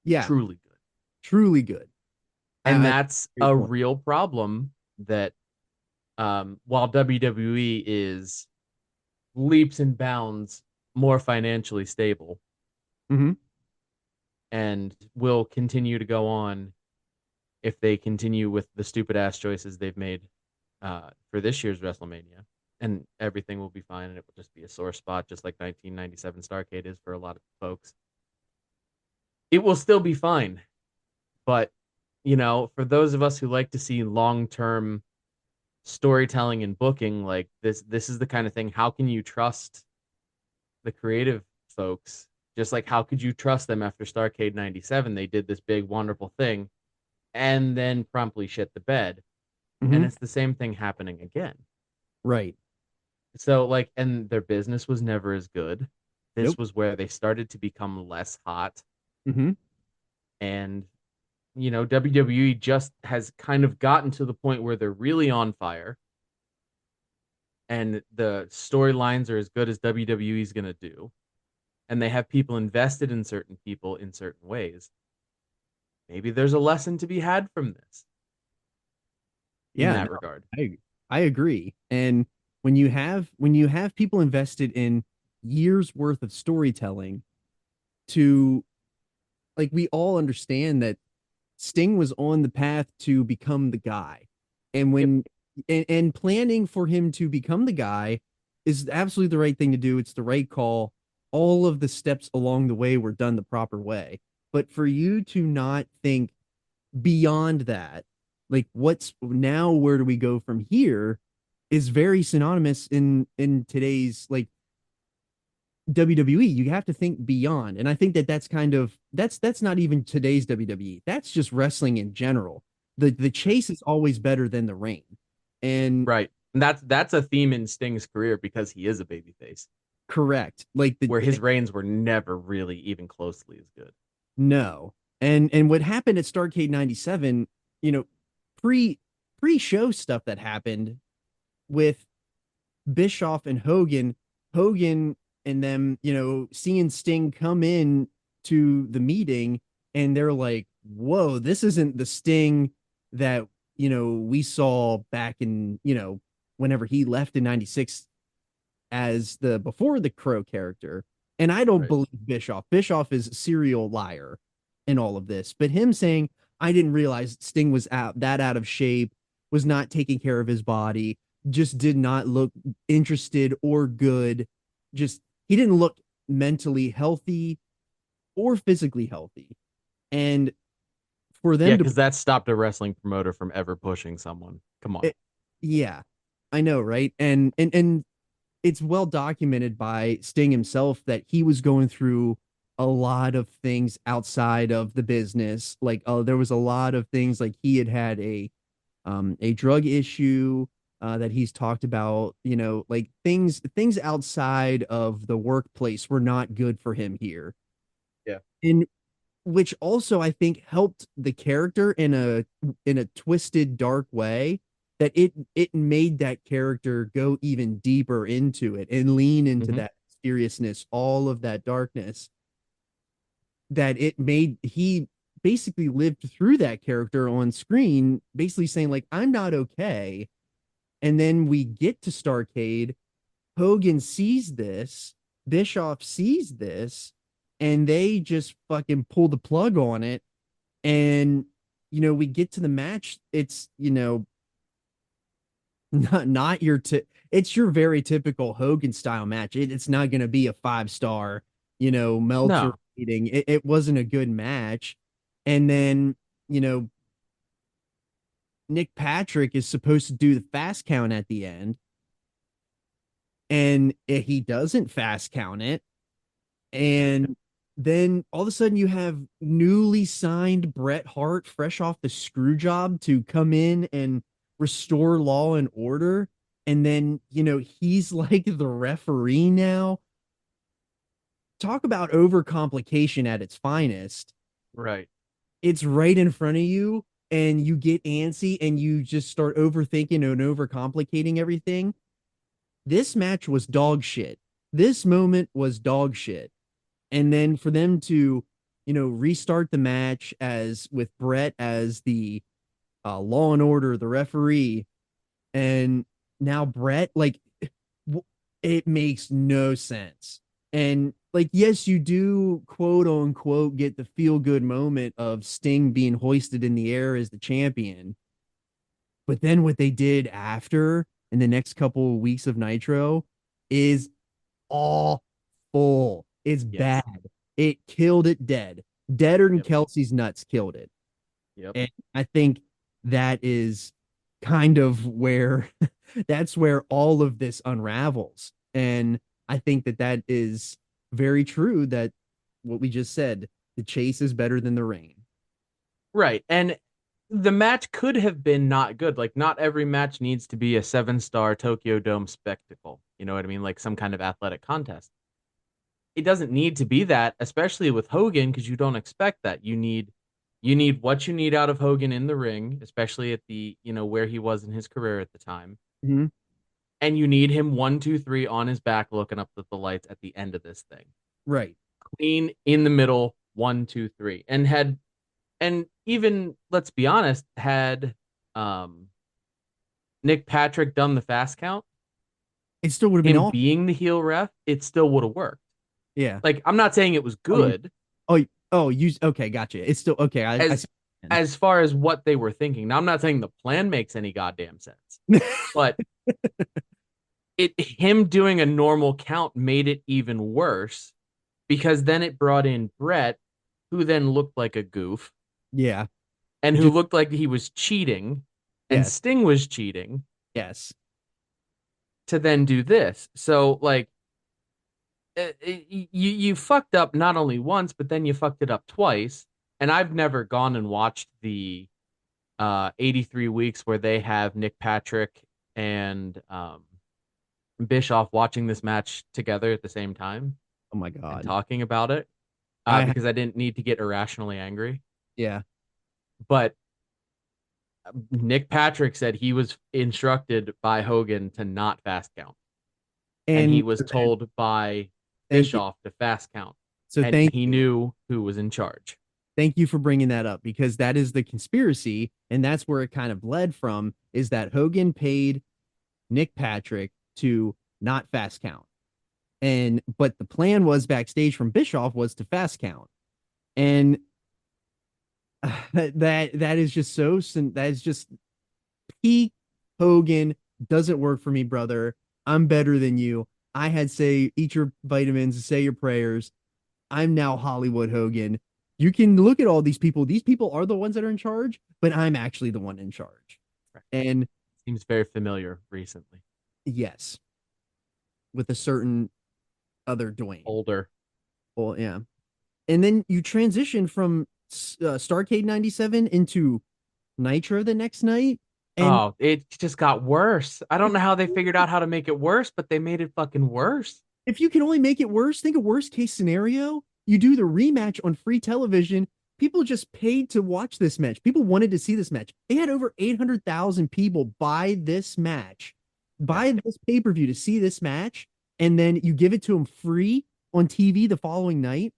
Yeah. Truly good. Truly good. And I that's great a point. real problem that while WWE is leaps and bounds more financially stable Mm-hmm. and will continue to go on if they continue with the stupid ass choices they've made for this year's WrestleMania, and everything will be fine, and it will just be a sore spot, just like 1997 Starrcade is for a lot of folks. It will still be fine, but for those of us who like to see long-term storytelling and booking, like this is the kind of thing. How can you trust the creative folks? Just like how could you trust them after Starrcade 97? They did this big, wonderful thing and then promptly shit the bed. And Mm-hmm. it's the same thing happening again. Right. So like, and their business was never as good. This Nope. was where they started to become less hot. Mm-hmm. And, WWE just has kind of gotten to the point where they're really on fire. And the storylines are as good as WWE is going to do. And they have people invested in certain people in certain ways. Maybe there's a lesson to be had from this in Yeah, no, that regard. I agree. And when you have people invested in years worth of storytelling to like we all understand that Sting was on the path to become the guy. And Yep. when and planning for him to become the guy is absolutely the right thing to do. It's the right call. All of the steps along the way were done the proper way. But for you to not think beyond that, like what's now, where do we go from here, is very synonymous in today's like WWE. You have to think beyond, and I think that that's kind of that's not even today's WWE. That's just wrestling in general. The chase is always better than the reign, and Right. And that's a theme in Sting's career because he is a babyface, correct. Like the where his reigns were never really even closely as good. no, and what happened at Starrcade 97, you know, pre pre show stuff that happened with Bischoff and Hogan and them, seeing Sting come in to the meeting and they're like, whoa, this isn't the Sting that, we saw back in, whenever he left in 96 as the before the Crow character. And I don't Right. believe Bischoff. Bischoff is a serial liar in all of this. But him saying, I didn't realize Sting was out of shape, was not taking care of his body, just did not look interested or good. Just he didn't look mentally healthy or physically healthy. And for Yeah, them to because that stopped a wrestling promoter from ever pushing someone. Come on. it, yeah, I know, right? And it's well documented by Sting himself that he was going through a lot of things outside of the business. Like, there was a lot of things like he had a drug issue that he's talked about, like things outside of the workplace were not good for him here. Yeah. And which also I think helped the character in a twisted, dark way that it made that character go even deeper into it and lean into Hmm. that seriousness, all of that darkness that it made he basically lived through that character on screen, basically saying like, I'm not okay. And then we get to Starrcade. Hogan sees this, Bischoff sees this, and they just fucking pull the plug on it. And we get to the match. It's not your it's your very typical Hogan style match. It's not going to be a 5-star, Meltzer No. rating. It wasn't a good match. And then, you know, Nick Patrick is supposed to do the fast count at the end, and he doesn't fast count it. And then all of a sudden you have newly signed Bret Hart, fresh off the screw job, to come in and restore law and order. And then, he's like the referee now. Talk about overcomplication at its finest. Right. It's right in front of you, and you get antsy and you just start overthinking and overcomplicating everything. This match was dog shit. This moment was dog shit. And then for them to, restart the match as with Bret as the Law and Order, the referee, and now Bret, like, it makes no sense. And like, yes, you do quote unquote get the feel good moment of Sting being hoisted in the air as the champion. But then what they did after in the next couple of weeks of Nitro is awful. It's Yes. bad. It killed it dead. Deader than Yep. Kelsey's nuts killed it. Yep. And I think that is kind of where that's where all of this unravels. And I think that is very true, that what we just said, the chase is better than the rain. Right. And the match could have been not good. Like, not every match needs to be a 7-star Tokyo Dome spectacle. You know what I mean? Like some kind of athletic contest. It doesn't need to be that, especially with Hogan, because you don't expect that. You need what you need out of Hogan in the ring, especially at the, where he was in his career at the time. Mm-hmm. And you need him 1, 2, 3 on his back looking up at the lights at the end of this thing. Right. Clean in the middle, 1, 2, 3. And even, let's be honest, had Nick Patrick done the fast count, It still would have been him awful. being the heel ref, it still would have worked. Yeah. Like, I'm not saying it was good. Okay, gotcha. It's still okay. I see. As far as what they were thinking. Now, I'm not saying the plan makes any goddamn sense, but him doing a normal count made it even worse, because then it brought in Bret, who then looked like a goof, Yeah. and who Just- looked like he was cheating, and Yes. Sting was cheating, Yes. to then do this. So, like, you fucked up not only once, but then you fucked it up twice. And I've never gone and watched the 83 weeks where they have Nick Patrick and Bischoff watching this match together at the same time Oh my and God. talking about it, because I didn't need to get irrationally angry. Yeah. But Nick Patrick said he was instructed by Hogan to not fast count. And he was told by Bischoff to fast count. So And he knew who was in charge. thank you for bringing that up, because that is the conspiracy, and that's where it kind of bled from, is that Hogan paid Nick Patrick to not fast count. But the plan was backstage from Bischoff was to fast count. And that is just that is just peak Hogan. Doesn't work for me, brother. I'm better than you. I had say eat your vitamins, say your prayers. I'm now Hollywood Hogan. You can look at all these people. These people are the ones that are in charge, but I'm actually the one in charge. And seems very familiar recently. yes, with a certain other Dwayne. Older. Well, yeah. And then you transition from Starrcade 97 into Nitro the next night. And it just got worse. I don't know how they figured out how to make it worse, but they made it fucking worse. if you can only make it worse, think of worst case scenario. You do the rematch on free television. People just paid to watch this match. People wanted to see this match. They had over 800,000 people buy this match, buy this pay-per-view to see this match. And then you give it to them free on TV the following night.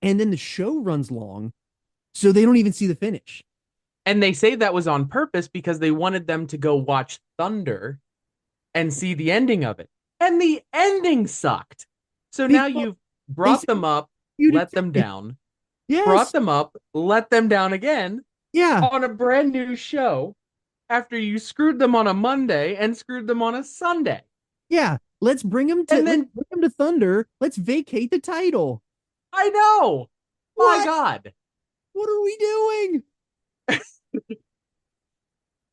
And then the show runs long, so they don't even see the finish. And they say that was on purpose because they wanted them to go watch Thunder and see the ending of it. And the ending sucked. So now you've brought them up, let them down. Yes. Brought them up, let them down again. Yeah. On a brand new show after you screwed them on a Monday and screwed them on a Sunday. Yeah, let's bring him to And then- let's bring him to Thunder. Let's vacate the title. I know. My What? God. What are we doing?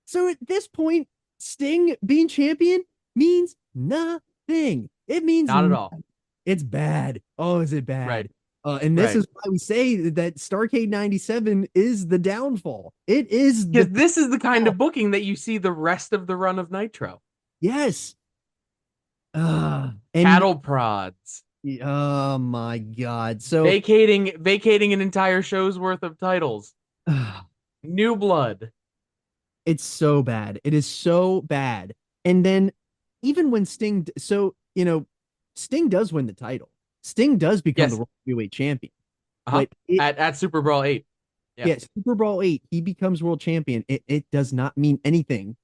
So at this point, Sting being champion means nothing. It means Not at all. It's bad. Oh, is it bad? Right. And this Right. is why we say that Starrcade 97 is the downfall. It is Because this is the kind of booking that you see the rest of the run of Nitro. yes. And Cattle prods. oh my God. So Vacating an entire show's worth of titles. New blood. it's so bad. It is so bad. And then even when Sting, so Sting does win the title. Sting does become Yes. the World Heavyweight Champion. Uh-huh. But At Super Brawl 8. Yeah, Super Brawl 8, he becomes world champion. It does not mean anything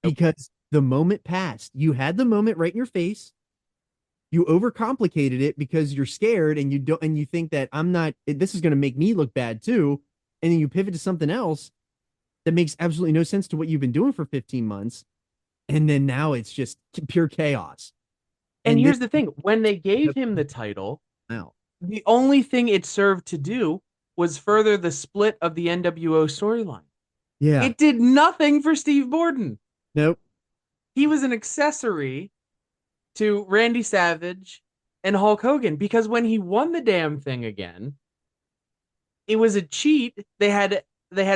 because the moment passed. You had the moment right in your face. You overcomplicated it because you're scared and you think that this is going to make me look bad too. And then you pivot to something else that makes absolutely no sense to what you've been doing for 15 months. And then now it's just pure chaos. And here's the thing, when they gave him the title, Wow. the only thing it served to do was further the split of the NWO storyline. Yeah. It did nothing for Steve Borden. Nope. He was an accessory to Randy Savage and Hulk Hogan because when he won the damn thing again, it was a cheat. They had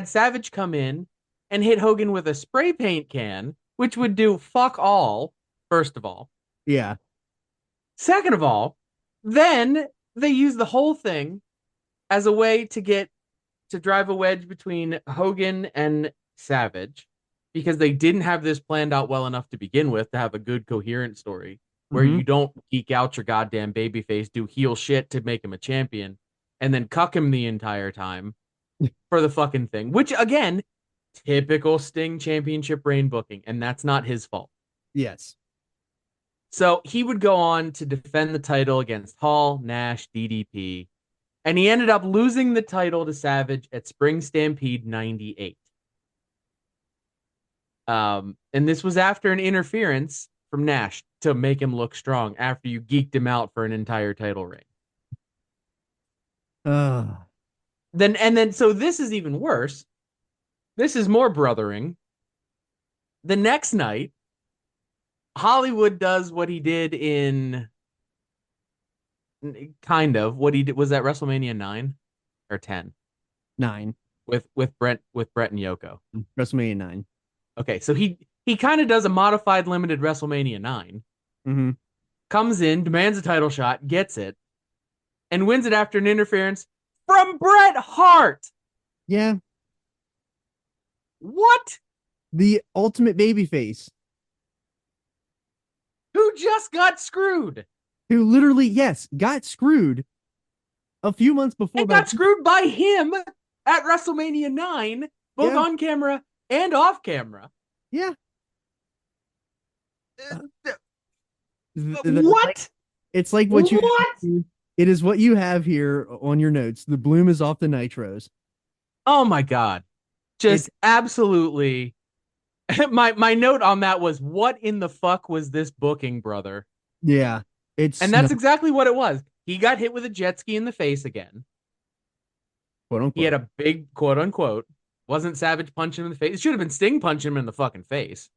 Savage come in and hit Hogan with a spray paint can, which would do fuck all, first of all. Yeah. Second of all, then they used the whole thing as a way to drive a wedge between Hogan and Savage because they didn't have this planned out well enough to begin with to have a good coherent story where you don't geek out your goddamn babyface, do heel shit to make him a champion, and then cuck him the entire time for the fucking thing. Which, again, typical Sting championship reign booking, and that's not his fault. Yes. So he would go on to defend the title against Hall, Nash, DDP, and he ended up losing the title to Savage at Spring Stampede 98. And this was after an interference from Nash to make him look strong after you geeked him out for an entire title reign. So this is even worse. This is more brothering. The next night, Hollywood does what he did in kind of what he did was at WrestleMania 9 or 10. 9. With Brett and Yoko. WrestleMania 9. Okay, so he kind of does a modified limited WrestleMania 9. Mm-hmm. Comes in, demands a title shot, gets it, and wins it after an interference from Bret Hart. Yeah. What? The ultimate babyface. Who just got screwed? Who literally, yes, got screwed a few months before. And got screwed by him at WrestleMania 9, both on camera and off camera. Yeah. What? It's like what you. It is what you have here on your notes. The bloom is off the nitros. Oh my God. Just absolutely. My note on that was, what in the fuck was this booking, brother? Yeah. And that's exactly what it was. He got hit with a jet ski in the face again. Quote unquote. He had a big quote unquote. Wasn't Savage punching him in the face. It should have been Sting punching him in the fucking face.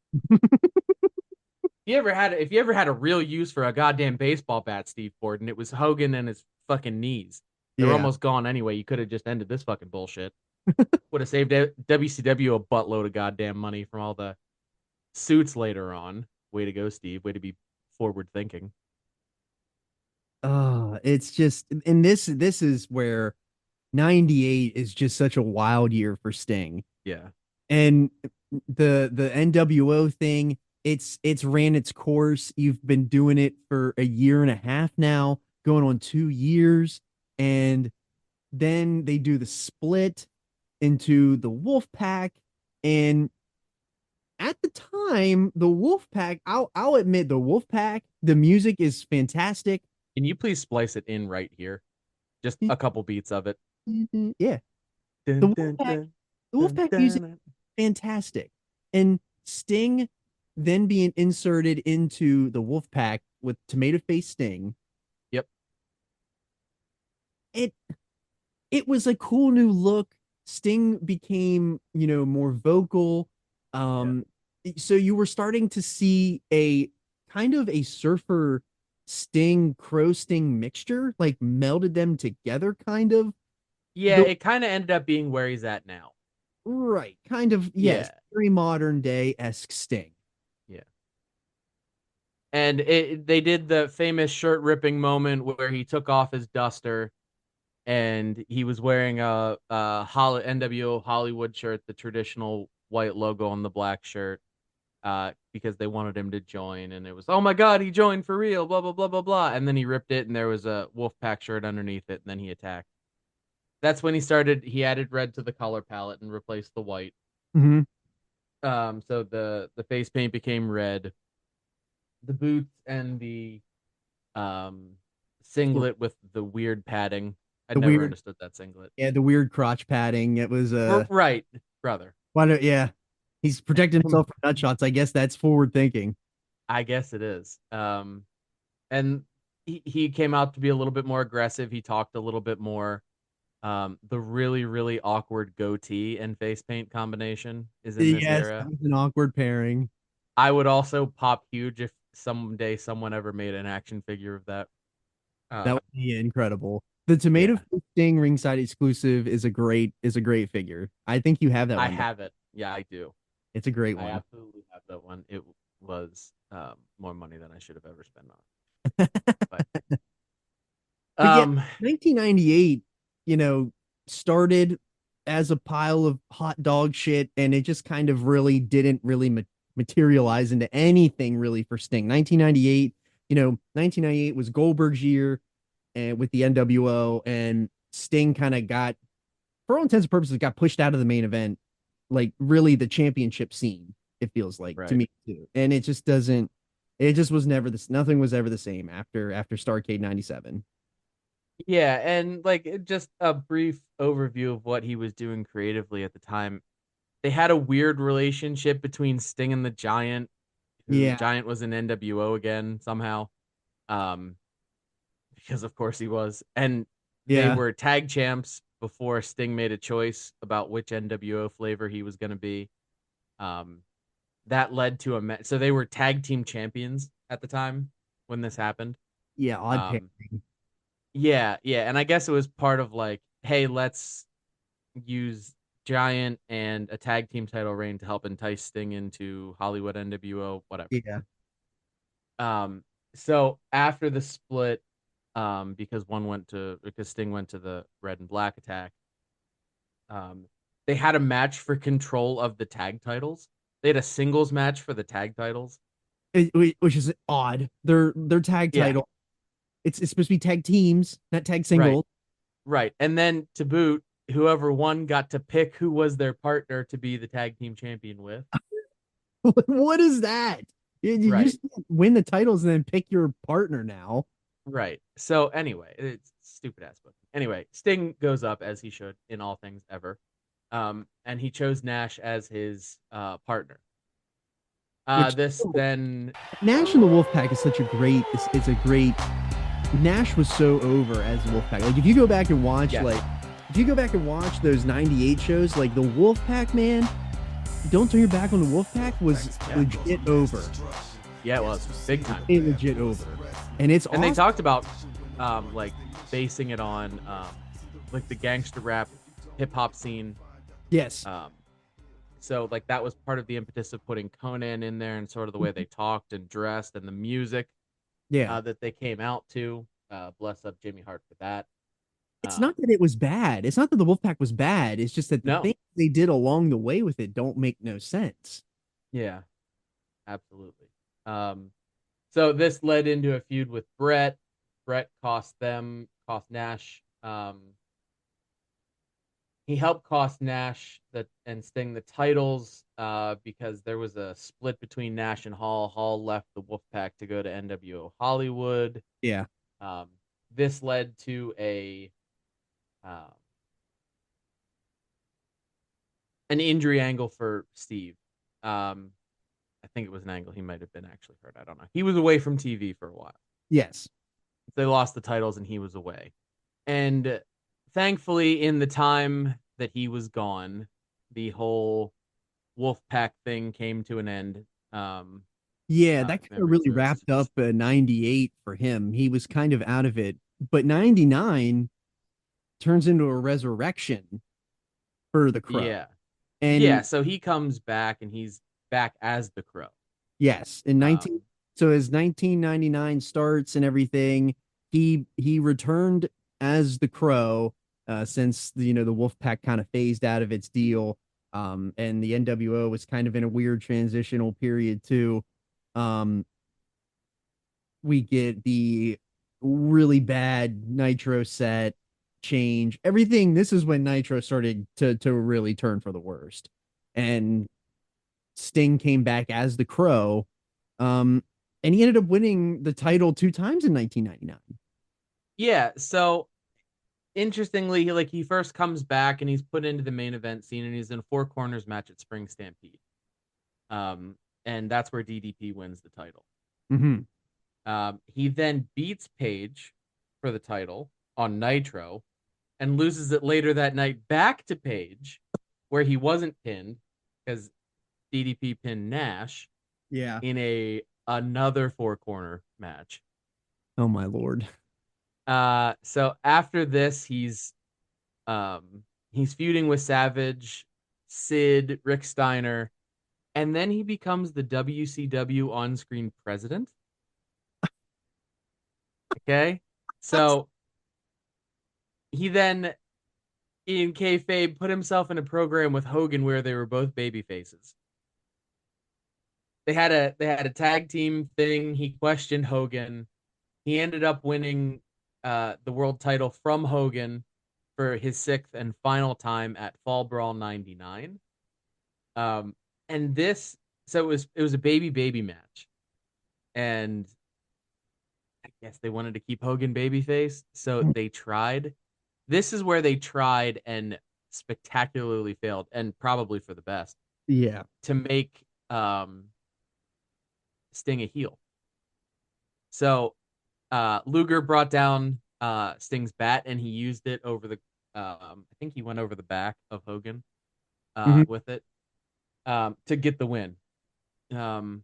If you ever had a real use for a goddamn baseball bat, Steve Borden, it was Hogan and his fucking knees. They're almost gone anyway. You could have just ended this fucking bullshit. Would have saved WCW a buttload of goddamn money from all the suits later on. Way to go, Steve. Way to be forward thinking. It's just, and this is where 98 is just such a wild year for Sting. Yeah. And the NWO thing, it's ran its course. You've been doing it for a year and a half now, going on 2 years. And then they do the split into the Wolfpack. And at the time, the Wolfpack, I'll admit, the Wolfpack, the music is fantastic. Can you please splice it in right here? Just a couple beats of it. Yeah. The Wolfpack music, fantastic. And Sting then being inserted into the Wolfpack with Tomato Face Sting. Yep. It it was a cool new look. Sting became, more vocal. Yeah. Um, so you were starting to see a kind of a surfer Sting, Crow Sting mixture, like melded them together, kind of. Yeah, The it kind of ended up being where he's at now. right, kind of, yes, Yeah. very modern day esque Sting. Yeah. And they did the famous shirt ripping moment where he took off his duster and he was wearing a NWO Hollywood shirt, the traditional white logo on the black shirt, because they wanted him to join. And it was, oh my God, he joined for real, blah, blah, blah, blah, blah. And then he ripped it and there was a Wolfpack shirt underneath it. And then he attacked. That's when he added red to the color palette and replaced the white. Mhm. So the face paint became red. The boots and the um singlet with the weird padding. I The never weird, understood that singlet. yeah, the weird crotch padding. It was Right, brother. why don't yeah. He's protecting himself from nut shots. I guess that's forward thinking. I guess it is. And he came out to be a little bit more aggressive. He talked a little bit more. The really, really awkward goatee and face paint combination is in this Yes, that era. was an awkward pairing. I would also pop huge if someday someone ever made an action figure of that. That Um, would be incredible. The Tomato yeah, Face Sting ringside exclusive is a great figure. I think you have that I one. have it. Yeah, I do. It's a great I one. absolutely have that one. It was more money than I should have ever spent on it. But But yeah, 1998, you know, started as a pile of hot dog shit, and it just kind of really didn't really materialize into anything really for Sting. 1998, 1998 was Goldberg's year, and with the NWO, and Sting kind of got, for all intents and purposes, got pushed out of the main event, like really the championship scene. It feels like to right. me too, and it just doesn't. It just was never this. Nothing was ever the same after Starrcade '97. Yeah, and like just a brief overview of what he was doing creatively at the time. They had a weird relationship between Sting and the Giant, who Yeah, Giant was in NWO again somehow. Um, because of course he was. And they yeah. were tag champs before Sting made a choice about which NWO flavor he was going to be. Um, that led to so they were tag team champions at the time when this happened. Yeah, odd Um, pairing. yeah, yeah, and I guess it was part of like, hey, let's use Giant and a tag team title reign to help entice Sting into Hollywood NWO, whatever. Yeah. Um, so after the split, because Sting went to the Red and Black attack, um, they had a match for control of the tag titles. They had a singles match for the tag titles. Which is odd. Their tag Yeah, title. It's supposed to be tag teams, not tag right, singles. right. And then to boot, whoever won got to pick who was their partner to be the tag team champion with. What is that? You Right, just win the titles and then pick your partner now. right. So anyway, it's stupid ass book. Anyway, Sting goes up as he should in all things ever. And he chose Nash as his partner. Which This then Nash and the Wolfpack is such a great. It's a great. Nash was so over as the Wolfpack. Like if you go back and watch, yes. if you go back and watch those '98 shows, like the Wolfpack, man, don't turn your back on the Wolfpack was legit over. Yeah, it was big time. It legit over, and it's And awesome. they talked about like basing it on like the gangster rap hip hop scene. Yes, So like that was part of the impetus of putting Conan in there and sort of the way they talked and dressed and the music yeah. that they came out to. Bless up Jimmy Hart for that. It's not that it was bad. It's not that the Wolfpack was bad. It's just that the No, things they did along the way with it don't make no sense. yeah, absolutely. Um, so this led into a feud with Brett. Brett cost Nash. He helped cost Nash and Sting the titles because there was a split between Nash and Hall. Hall left the Wolfpack to go to NWO Hollywood. Yeah. Um, this led to um, an injury angle for Steve. I think it was an angle. He might have been actually hurt. I don't know. He was away from TV for a while. Yes. They lost the titles and he was away. And thankfully, in the time that he was gone, the whole Wolfpack thing came to an end. Yeah, that kind of Memory really serves. wrapped up 98 for him. He was kind of out of it. But 99 turns into a resurrection for the Crow. Yeah. Yeah, And so he comes back and he's back as the Crow. yes, in 19 Um, so as 1999 starts and everything, he returned as the Crow since the Wolfpack kind of phased out of its deal. And the NWO was kind of in a weird transitional period too. Um, we get the really bad Nitro set change. Everything. This is when Nitro started to really turn for the worst, and Sting came back as the Crow, um, and he ended up winning the title 2 times in 1999. yeah, so interestingly, he first comes back and he's put into the main event scene and he's in a Four Corners match at Spring Stampede. And that's where DDP wins the title. Mm-hmm. He then beats Page for the title on Nitro and loses it later that night back to Page, where he wasn't pinned because DDP pinned Nash Yeah. in another Four Corner match. Oh my lord. So after this, he's feuding with Savage, Sid, Rick Steiner, and then he becomes the WCW on-screen president. Okay, so he then, in kayfabe, put himself in a program with Hogan where they were both baby faces. They had a tag team thing. He questioned Hogan. He ended up winning the world title from Hogan for his 6th and final time at Fall Brawl 99. And this, so it was a baby match, and I guess they wanted to keep Hogan babyface, so they tried. This is where they tried and spectacularly failed, and probably for the best, Yeah. to make Sting a heel. So Luger brought down Sting's bat and he used it over the I think he went over the back of Hogan with it to get the win. And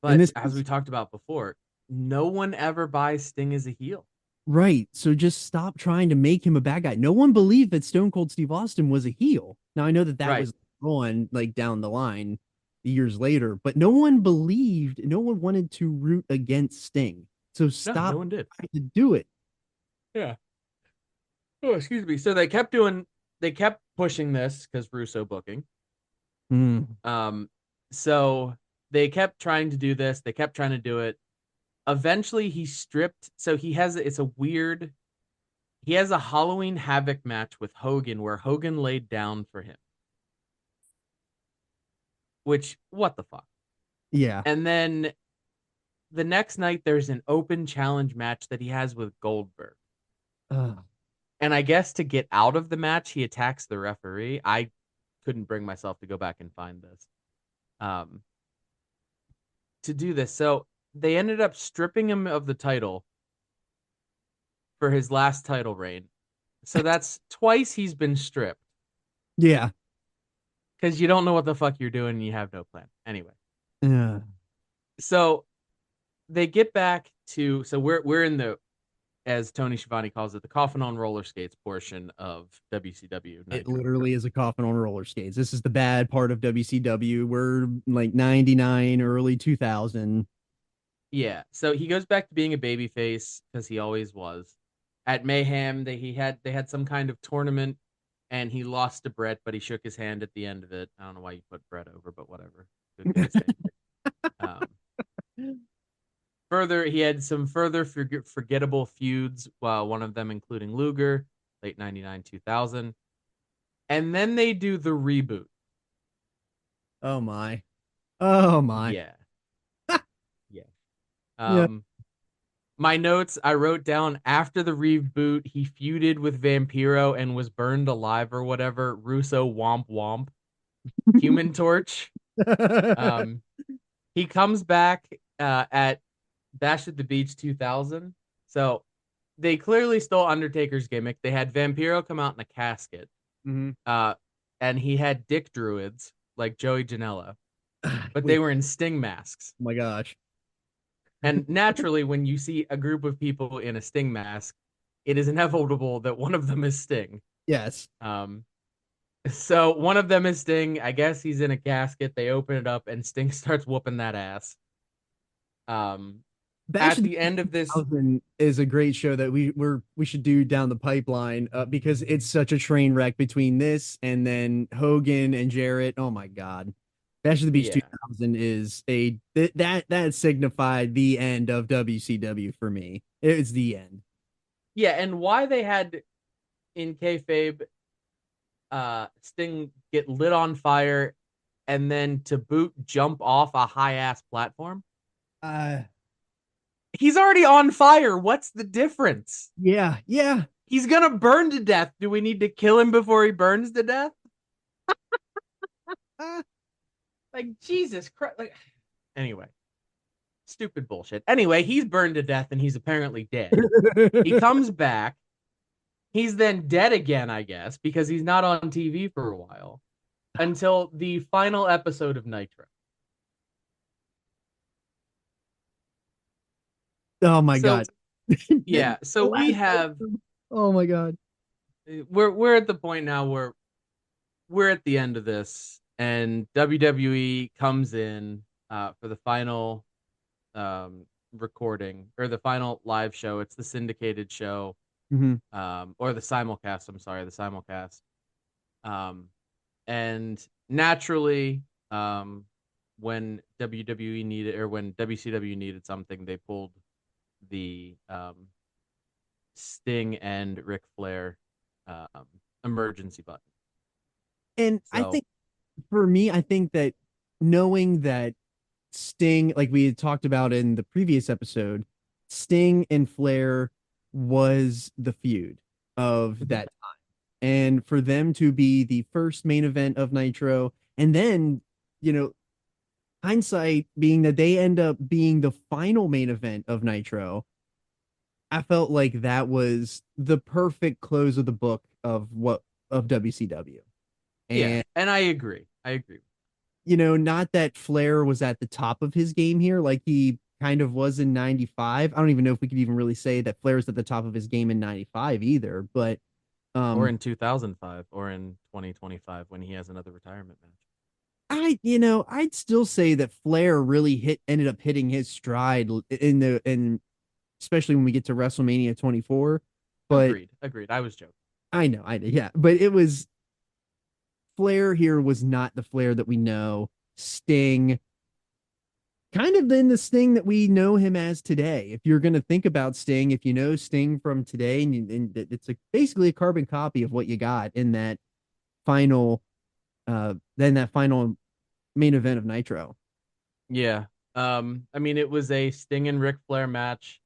But as we talked about before, no one ever buys Sting as a heel. right. So just stop trying to make him a bad guy. No one believed that Stone Cold Steve Austin was a heel. Now I know that Right. was on like down the line years later, but no one believed, no one wanted to root against Sting. So stop No one did. trying to do it. Yeah. Oh, excuse me. So they kept pushing this because Russo booking. So they kept trying to do this. They kept trying to do it. Eventually he stripped. So he has a Halloween Havoc match with Hogan where Hogan laid down for him. Which, what the fuck? Yeah. And then the next night there's an open challenge match that he has with Goldberg. And I guess to get out of the match, he attacks the referee. I couldn't bring myself to go back and find this. To do this. So they ended up stripping him of the title for his last title reign. So that's twice he's been stripped. Yeah. Because you don't know what the fuck you're doing and you have no plan. Anyway. Yeah. So they get back to, so we're in the, as Tony Schiavone calls it, the coffin on roller skates portion of WCW. It literally is a coffin on roller skates. This is the bad part of WCW. We're like 99, early 2000. Yeah. So he goes back to being a babyface because he always was. At Mayhem, they had some kind of tournament and he lost to Brett, but he shook his hand at the end of it. I don't know why you put Brett over, but whatever. Further, he had some further forgettable feuds, one of them including Luger, late 99, 2000. And then they do the reboot. Oh my. Oh my. Yeah. Yeah. My notes, I wrote down after the reboot, he feuded with Vampiro and was burned alive or whatever. Russo womp womp. Human Torch. He comes back at Bash at the Beach 2000. So they clearly stole Undertaker's gimmick. They had Vampiro come out in a casket. Mm-hmm. And he had dick druids like Joey Janela, but they Wait, were in Sting masks. oh my gosh. And naturally, when you see a group of people in a Sting mask, it is inevitable that one of them is Sting. Yes. Um, so one of them is Sting. I guess he's in a casket. They open it up, and Sting starts whooping that ass. Um, Bash at of the the end of this, 2000 is a great show that we should do down the pipeline because it's such a train wreck between this and then Hogan and Jarrett. Oh my God. Bash of the Beach yeah, 2000 is that signified the end of WCW for me. It's the end. yeah, and why they had in kayfabe Sting get lit on fire and then to boot jump off a high ass platform. Uh He's already on fire. What's the difference? yeah, yeah. He's gonna burn to death. Do we need to kill him before he burns to death? Uh, Like Jesus Christ. Like anyway, stupid bullshit. Anyway, he's burned to death and he's apparently dead. He comes back. He's then dead again, I guess, because he's not on TV for a while until the final episode of Nitro. oh my So God. yeah, so we have Oh my God. we're at the point now where we're at the end of this, and WWE comes in for the final recording or the final live show. It's the syndicated show, Mm-hmm. or the simulcast. I'm sorry, the simulcast. And naturally, when WWE needed or when WCW needed something, they pulled the Sting and Ric Flair um, emergency button. And I So think for me, I think that knowing that Sting, like we had talked about in the previous episode, Sting and Flair was the feud of that time. And for them to be the first main event of Nitro, and then, you know, hindsight being that they end up being the final main event of Nitro, I felt like that was the perfect close of the book of WCW. yeah, And and I agree. I agree. not that Flair was at the top of his game here, like he kind of was in 95. I don't even know if we could even really say that Flair was at the top of his game in 95 either, but Or um in 2005 or in 2025 when he has another retirement match. I'd still say that Flair really ended up hitting his stride in especially when we get to WrestleMania 24. But Agreed. Agreed. I was joking. yeah, but it was Flair here was not the Flair that we know. Sting kind of then the Sting that we know him as today. If you're going to think about Sting, if you know Sting from today, and it's basically a carbon copy of what you got in that final, that final main event of Nitro. Yeah. I mean, it was a Sting and Ric Flair match.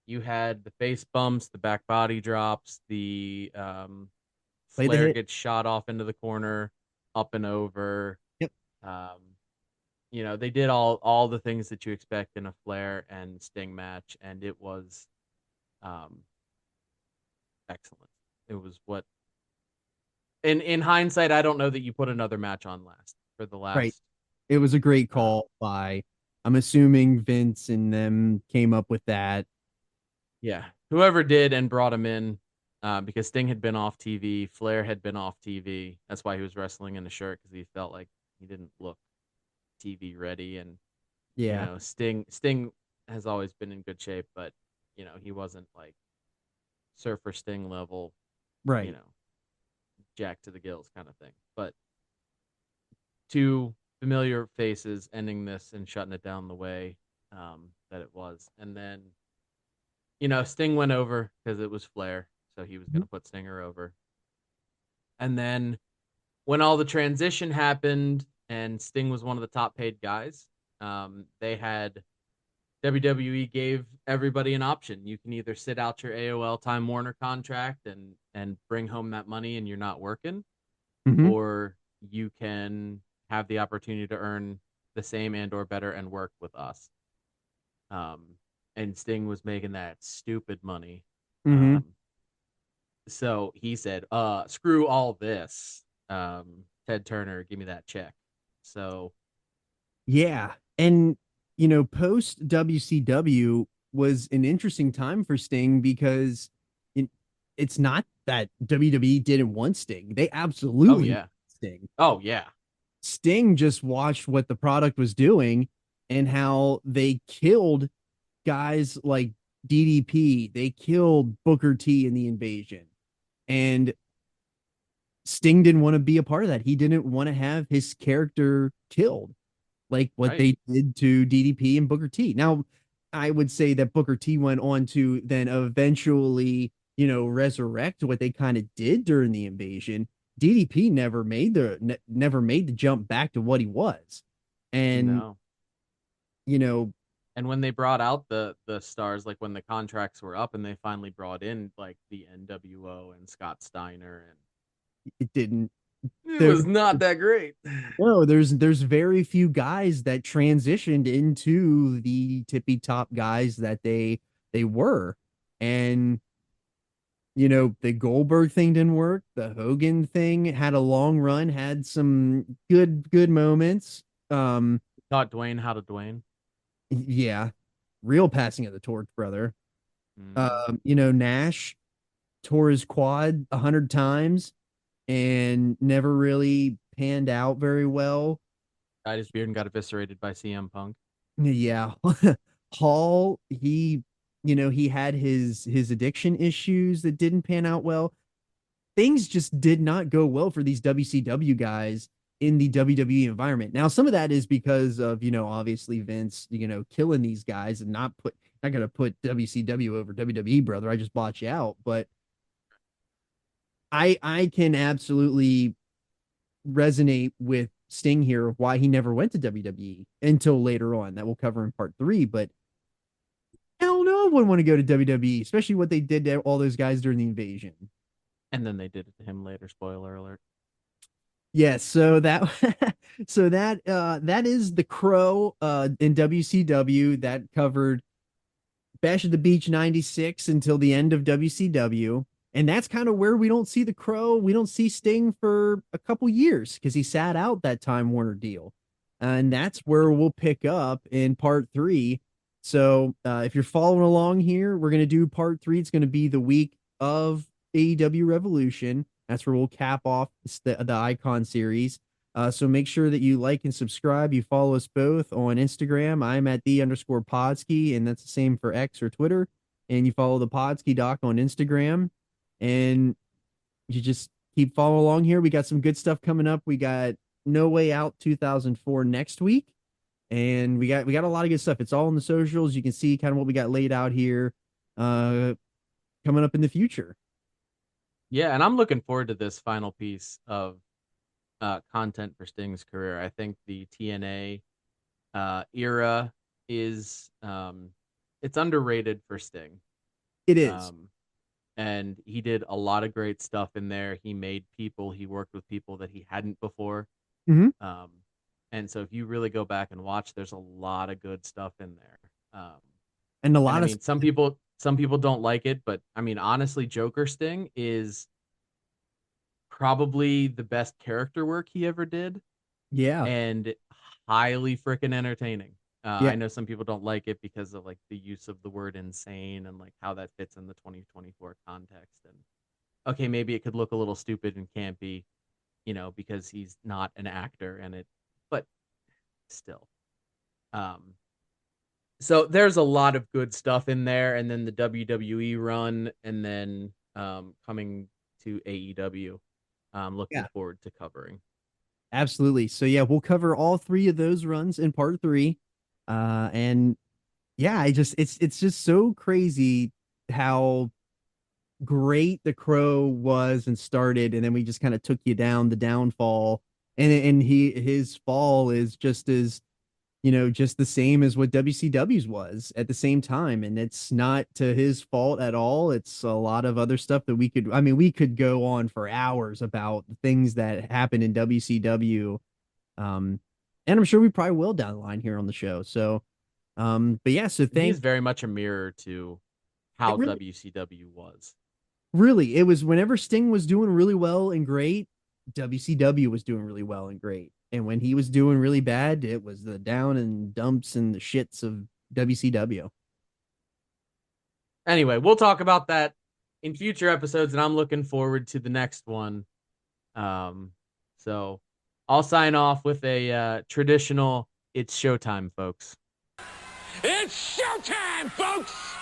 You had the face bumps, the back body drops, the Play the Flair hit. gets shot off into the corner, up and over. Yep. Um, they did all the things that you expect in a Flair and Sting match, and it was um excellent. It was what in hindsight, I don't know that you put another match on last for the Right. last It was a great uh call by, I'm assuming Vince and them came up with that. yeah, whoever did and brought him in, because Sting had been off TV, Flair had been off TV. That's why he was wrestling in a shirt because he felt like he didn't look TV ready. And Yeah. Sting has always been in good shape, but he wasn't like Surfer Sting level, you Right. know, jack to the gills kind of thing. But two familiar faces ending this and shutting it down the way that it was, and then Sting went over because it was Flair, so he was going to put Stinger over. And then when all the transition happened and Sting was one of the top paid guys, they had WWE gave everybody an option. You can either sit out your AOL Time Warner contract and bring home that money and you're not working, Mm-hmm. or you can have the opportunity to earn the same and or better and work with us. Um, and Sting was making that stupid money. Mm-hmm. Um, so he said, screw all this. Ted Turner, give me that check. So Yeah. And, post WCW was an interesting time for Sting because it, it's not that WWE didn't want Sting. They oh absolutely yeah. want Sting. Oh yeah. Sting just watched what the product was doing and how they killed guys like DDP. They killed Booker T in the Invasion. And Sting didn't want to be a part of that. He didn't want to have his character killed like what Right. they did to DDP and Booker T. Now, I would say that Booker T went on to then eventually, resurrect what they kind of did during the invasion. DDP never made the jump back to what he was. And, No. you know, And when they brought out the stars, like when the contracts were up and they finally brought in like the NWO and Scott Steiner, it didn't and it there was not that great. no, there's very few guys that transitioned into the tippy top guys that they were. And the Goldberg thing didn't work. The Hogan thing had a long run, had some good moments. Taught Dwayne how to Dwayne. Yeah, real passing of the torch, brother. Mm-hmm. Nash tore his quad 100 times and never really panned out very well. Dyed his beard and got eviscerated by CM Punk. Yeah. Hall, he had his addiction issues that didn't pan out well. Things just did not go well for these WCW guys in the WWE environment. Now, some of that is because of, obviously Vince, killing these guys and not gonna put WCW over WWE, brother. I just bought you out. But I can absolutely resonate with Sting here of why he never went to WWE until later on. That we'll cover in part 3. But hell no, I wouldn't want to go to WWE, especially what they did to all those guys during the invasion. And then they did it to him later. Spoiler alert. Yes, so that that is the Crow in WCW that covered Bash at the Beach 96 until the end of WCW. And that's kind of where we don't see the Crow. We don't see Sting for a couple years because he sat out that Time Warner deal. And that's where we'll pick up in part 3. So if you're following along here, we're going to do part 3. It's going to be the week of AEW Revolution. That's where we'll cap off the Icon series. So make sure that you like and subscribe. You follow us both on Instagram. I'm at @the_Podski, and that's the same for X or Twitter. And you follow the Podski Doc on Instagram. And you just keep following along here. We got some good stuff coming up. We got No Way Out 2004 next week. And we got a lot of good stuff. It's all in the socials. You can see kind of what we got laid out here coming up in the future. Yeah, and I'm looking forward to this final piece of content for Sting's career. I think the TNA era is it's underrated for Sting. It is. And he did a lot of great stuff in there. He worked with people that he hadn't before. Mhm. And so if you really go back and watch, there's a lot of good stuff in there. And a And lot I of mean, some people don't like it, but I mean, honestly, Joker Sting is probably the best character work he ever did, yeah. and highly freaking entertaining. Yeah. I know some people don't like it because of like the use of the word insane and like how that fits in the 2024 context. And okay, maybe it could look a little stupid and campy, because he's not an actor but still. So there's a lot of good stuff in there, and then the WWE run, and then coming to AEW. I'm looking Yeah. forward to covering. Absolutely. So yeah, we'll cover all 3 of those runs in part 3. And yeah, it's just so crazy how great the Crow was and started, and then we just kind of took you down the downfall. And his fall is just the same as what WCW's was at the same time. And it's not to his fault at all. It's a lot of other stuff that we could go on for hours about the things that happened in WCW. Um, And I'm sure we probably will down the line here on the show. So, but yeah, so He's very much a mirror to how really, WCW was. really, it was whenever Sting was doing really well and great, WCW was doing really well and great. And when he was doing really bad, it was the down and dumps and the shits of WCW. Anyway, we'll talk about that in future episodes, and I'm looking forward to the next one. So I'll sign off with a traditional "It's showtime, folks." It's showtime, folks!